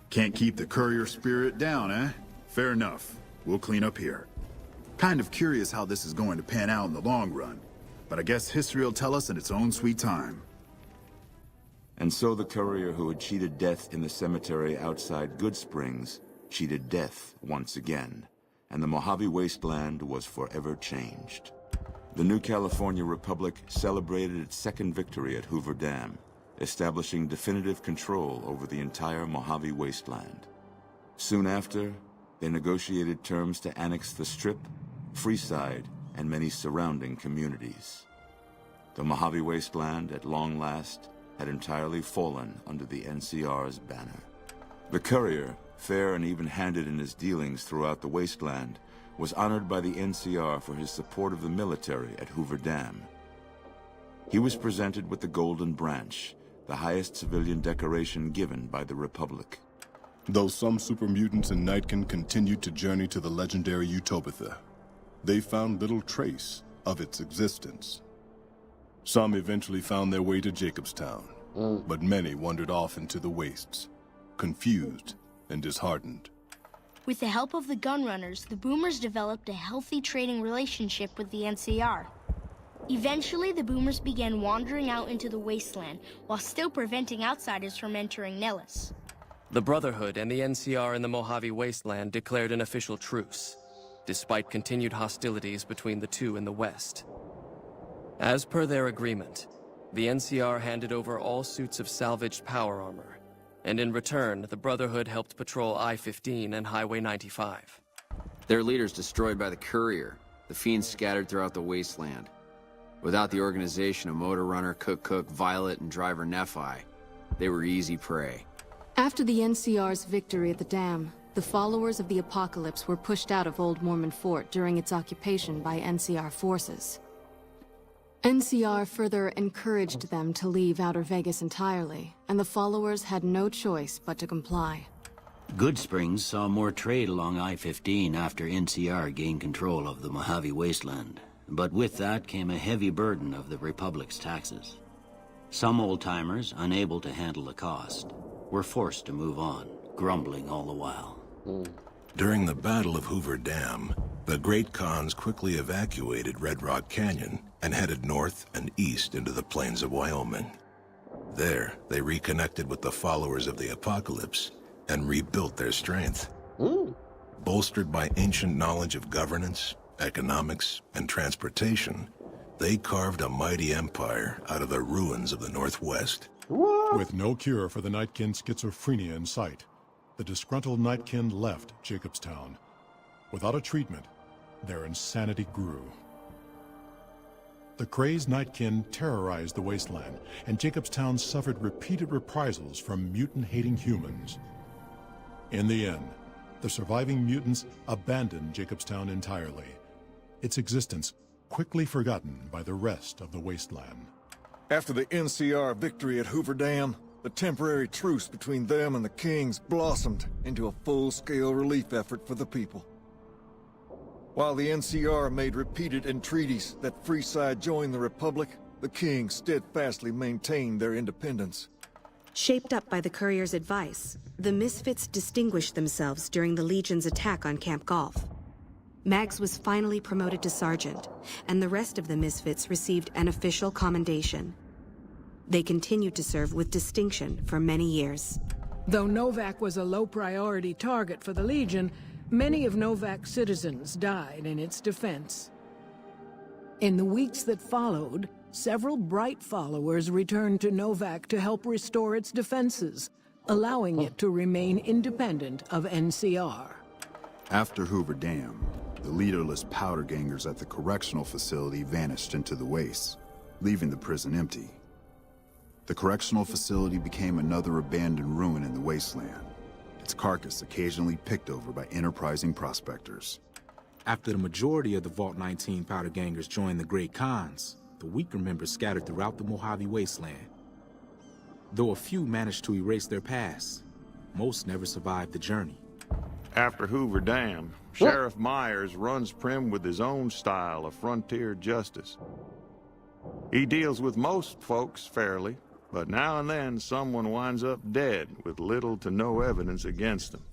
S11: Can't keep the courier spirit down, eh? Fair enough. We'll clean up here. Kind of curious how this is going to pan out in the long run. But I guess history will tell us in its own sweet time.
S15: And so the courier who had cheated death in the cemetery outside Good Springs cheated death once again, and the Mojave Wasteland was forever changed. The new California Republic celebrated its second victory at Hoover Dam, establishing definitive control over the entire Mojave Wasteland. Soon after, they negotiated terms to annex the Strip, Freeside, and many surrounding communities. The Mojave Wasteland, at long last, had entirely fallen under the NCR's banner. The courier, fair and even-handed in his dealings throughout the wasteland, was honored by the NCR for his support of the military at Hoover Dam. He was presented with the Golden Branch, the highest civilian decoration given by the Republic.
S16: Though some super mutants in Nightkin continued to journey to the legendary Utopia, they found little trace of its existence. Some eventually found their way to Jacobstown, but many wandered off into the wastes, confused and disheartened.
S17: With the help of the Gunrunners, the Boomers developed a healthy trading relationship with the NCR. Eventually, the Boomers began wandering out into the wasteland, while still preventing outsiders from entering Nellis.
S2: The Brotherhood and the NCR in the Mojave Wasteland declared an official truce, despite continued hostilities between the two in the west. As per their agreement, the NCR handed over all suits of salvaged power armor, and in return, the Brotherhood helped patrol I-15 and Highway 95.
S6: Their leaders destroyed by the Courier, the fiends scattered throughout the wasteland. Without the organization of Motor Runner, Cook, Violet, and Driver Nephi, they were easy prey.
S18: After the NCR's victory at the dam, the followers of the Apocalypse were pushed out of Old Mormon Fort during its occupation by NCR forces. NCR further encouraged them to leave Outer Vegas entirely, and the followers had no choice but to comply.
S19: Goodsprings saw more trade along I-15 after NCR gained control of the Mojave Wasteland, but with that came a heavy burden of the Republic's taxes. Some old-timers, unable to handle the cost, were forced to move on, grumbling all the while.
S20: During the Battle of Hoover Dam, the Great Khans quickly evacuated Red Rock Canyon and headed north and east into the plains of Wyoming. There, they reconnected with the followers of the Apocalypse and rebuilt their strength. Bolstered by ancient knowledge of governance, economics, and transportation, they carved a mighty empire out of the ruins of the Northwest.
S16: With no cure for the Nightkin schizophrenia in sight, the disgruntled Nightkin left Jacobstown. Without a treatment, their insanity grew. The crazed Nightkin terrorized the wasteland, and Jacobstown suffered repeated reprisals from mutant-hating humans. In the end, the surviving mutants abandoned Jacobstown entirely, its existence quickly forgotten by the rest of the wasteland.
S21: After the NCR victory at Hoover Dam, the temporary truce between them and the Kings blossomed into a full-scale relief effort for the people. While the NCR made repeated entreaties that Freeside join the Republic, the Kings steadfastly maintained their independence.
S22: Shaped up by the Courier's advice, the Misfits distinguished themselves during the Legion's attack on Camp Golf. Mags was finally promoted to Sergeant, and the rest of the Misfits received an official commendation. They continued to serve with distinction for many years.
S23: Though Novak was a low-priority target for the Legion, many of Novak's citizens died in its defense. In the weeks that followed, several Bright followers returned to Novak to help restore its defenses, allowing it to remain independent of NCR.
S11: After Hoover Dam, the leaderless powder gangers at the correctional facility vanished into the wastes, leaving the prison empty. The correctional facility became another abandoned ruin in the wasteland, its carcass occasionally picked over by enterprising prospectors.
S13: After the majority of the Vault 19 powder gangers joined the Great Khans, the weaker members scattered throughout the Mojave Wasteland. Though a few managed to erase their past, most never survived the journey.
S15: After Hoover Dam, Sheriff Myers runs Primm with his own style of frontier justice. He deals with most folks fairly, but now and then someone winds up dead with little to no evidence against them.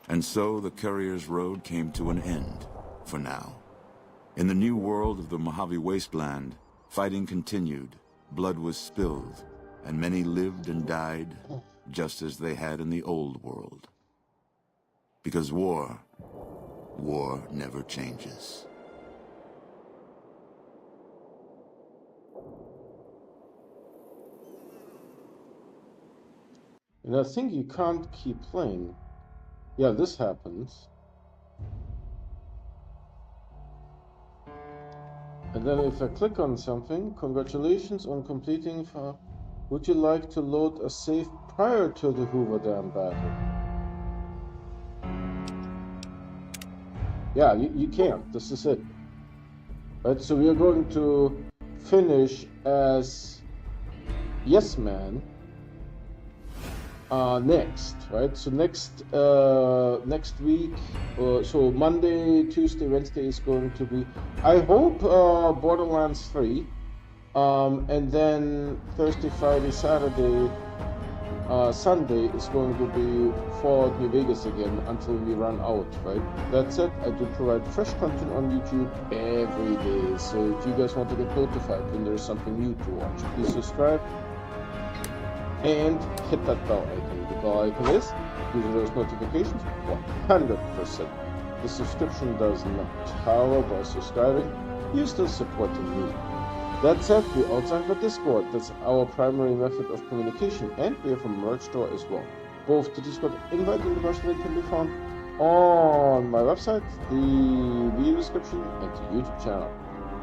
S15: And so the Courier's road came to an end, for now. In the new world of the Mojave Wasteland, fighting continued, blood was spilled, and many lived and died just as they had in the old world. Because war never changes.
S1: And I think you can't keep playing. Yeah, this happens. And then if I click on something, congratulations on completing would you like to load a save prior to the Hoover Dam battle? Yeah, you can't. This is it. Right, so we are going to finish as Yes Man next, right? So next week, so Monday, Tuesday, Wednesday is going to be, I hope, Borderlands 3, and then Thursday, Friday, Saturday, Sunday is going to be Fallout New Vegas again until we run out, right? That's it. I do provide fresh content on YouTube every day, so if you guys want to get notified when there's something new to watch, please subscribe and hit that bell icon. The bell icon is using those notifications 100%. The subscription does not. However, by subscribing, you're still supporting me. That said, we also have a Discord. That's our primary method of communication, and we have a merch store as well. Both the Discord invite and the merch link can be found on my website, the video description, and the YouTube channel.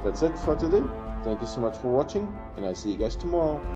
S1: That's it for today. Thank you so much for watching, and I'll see you guys tomorrow.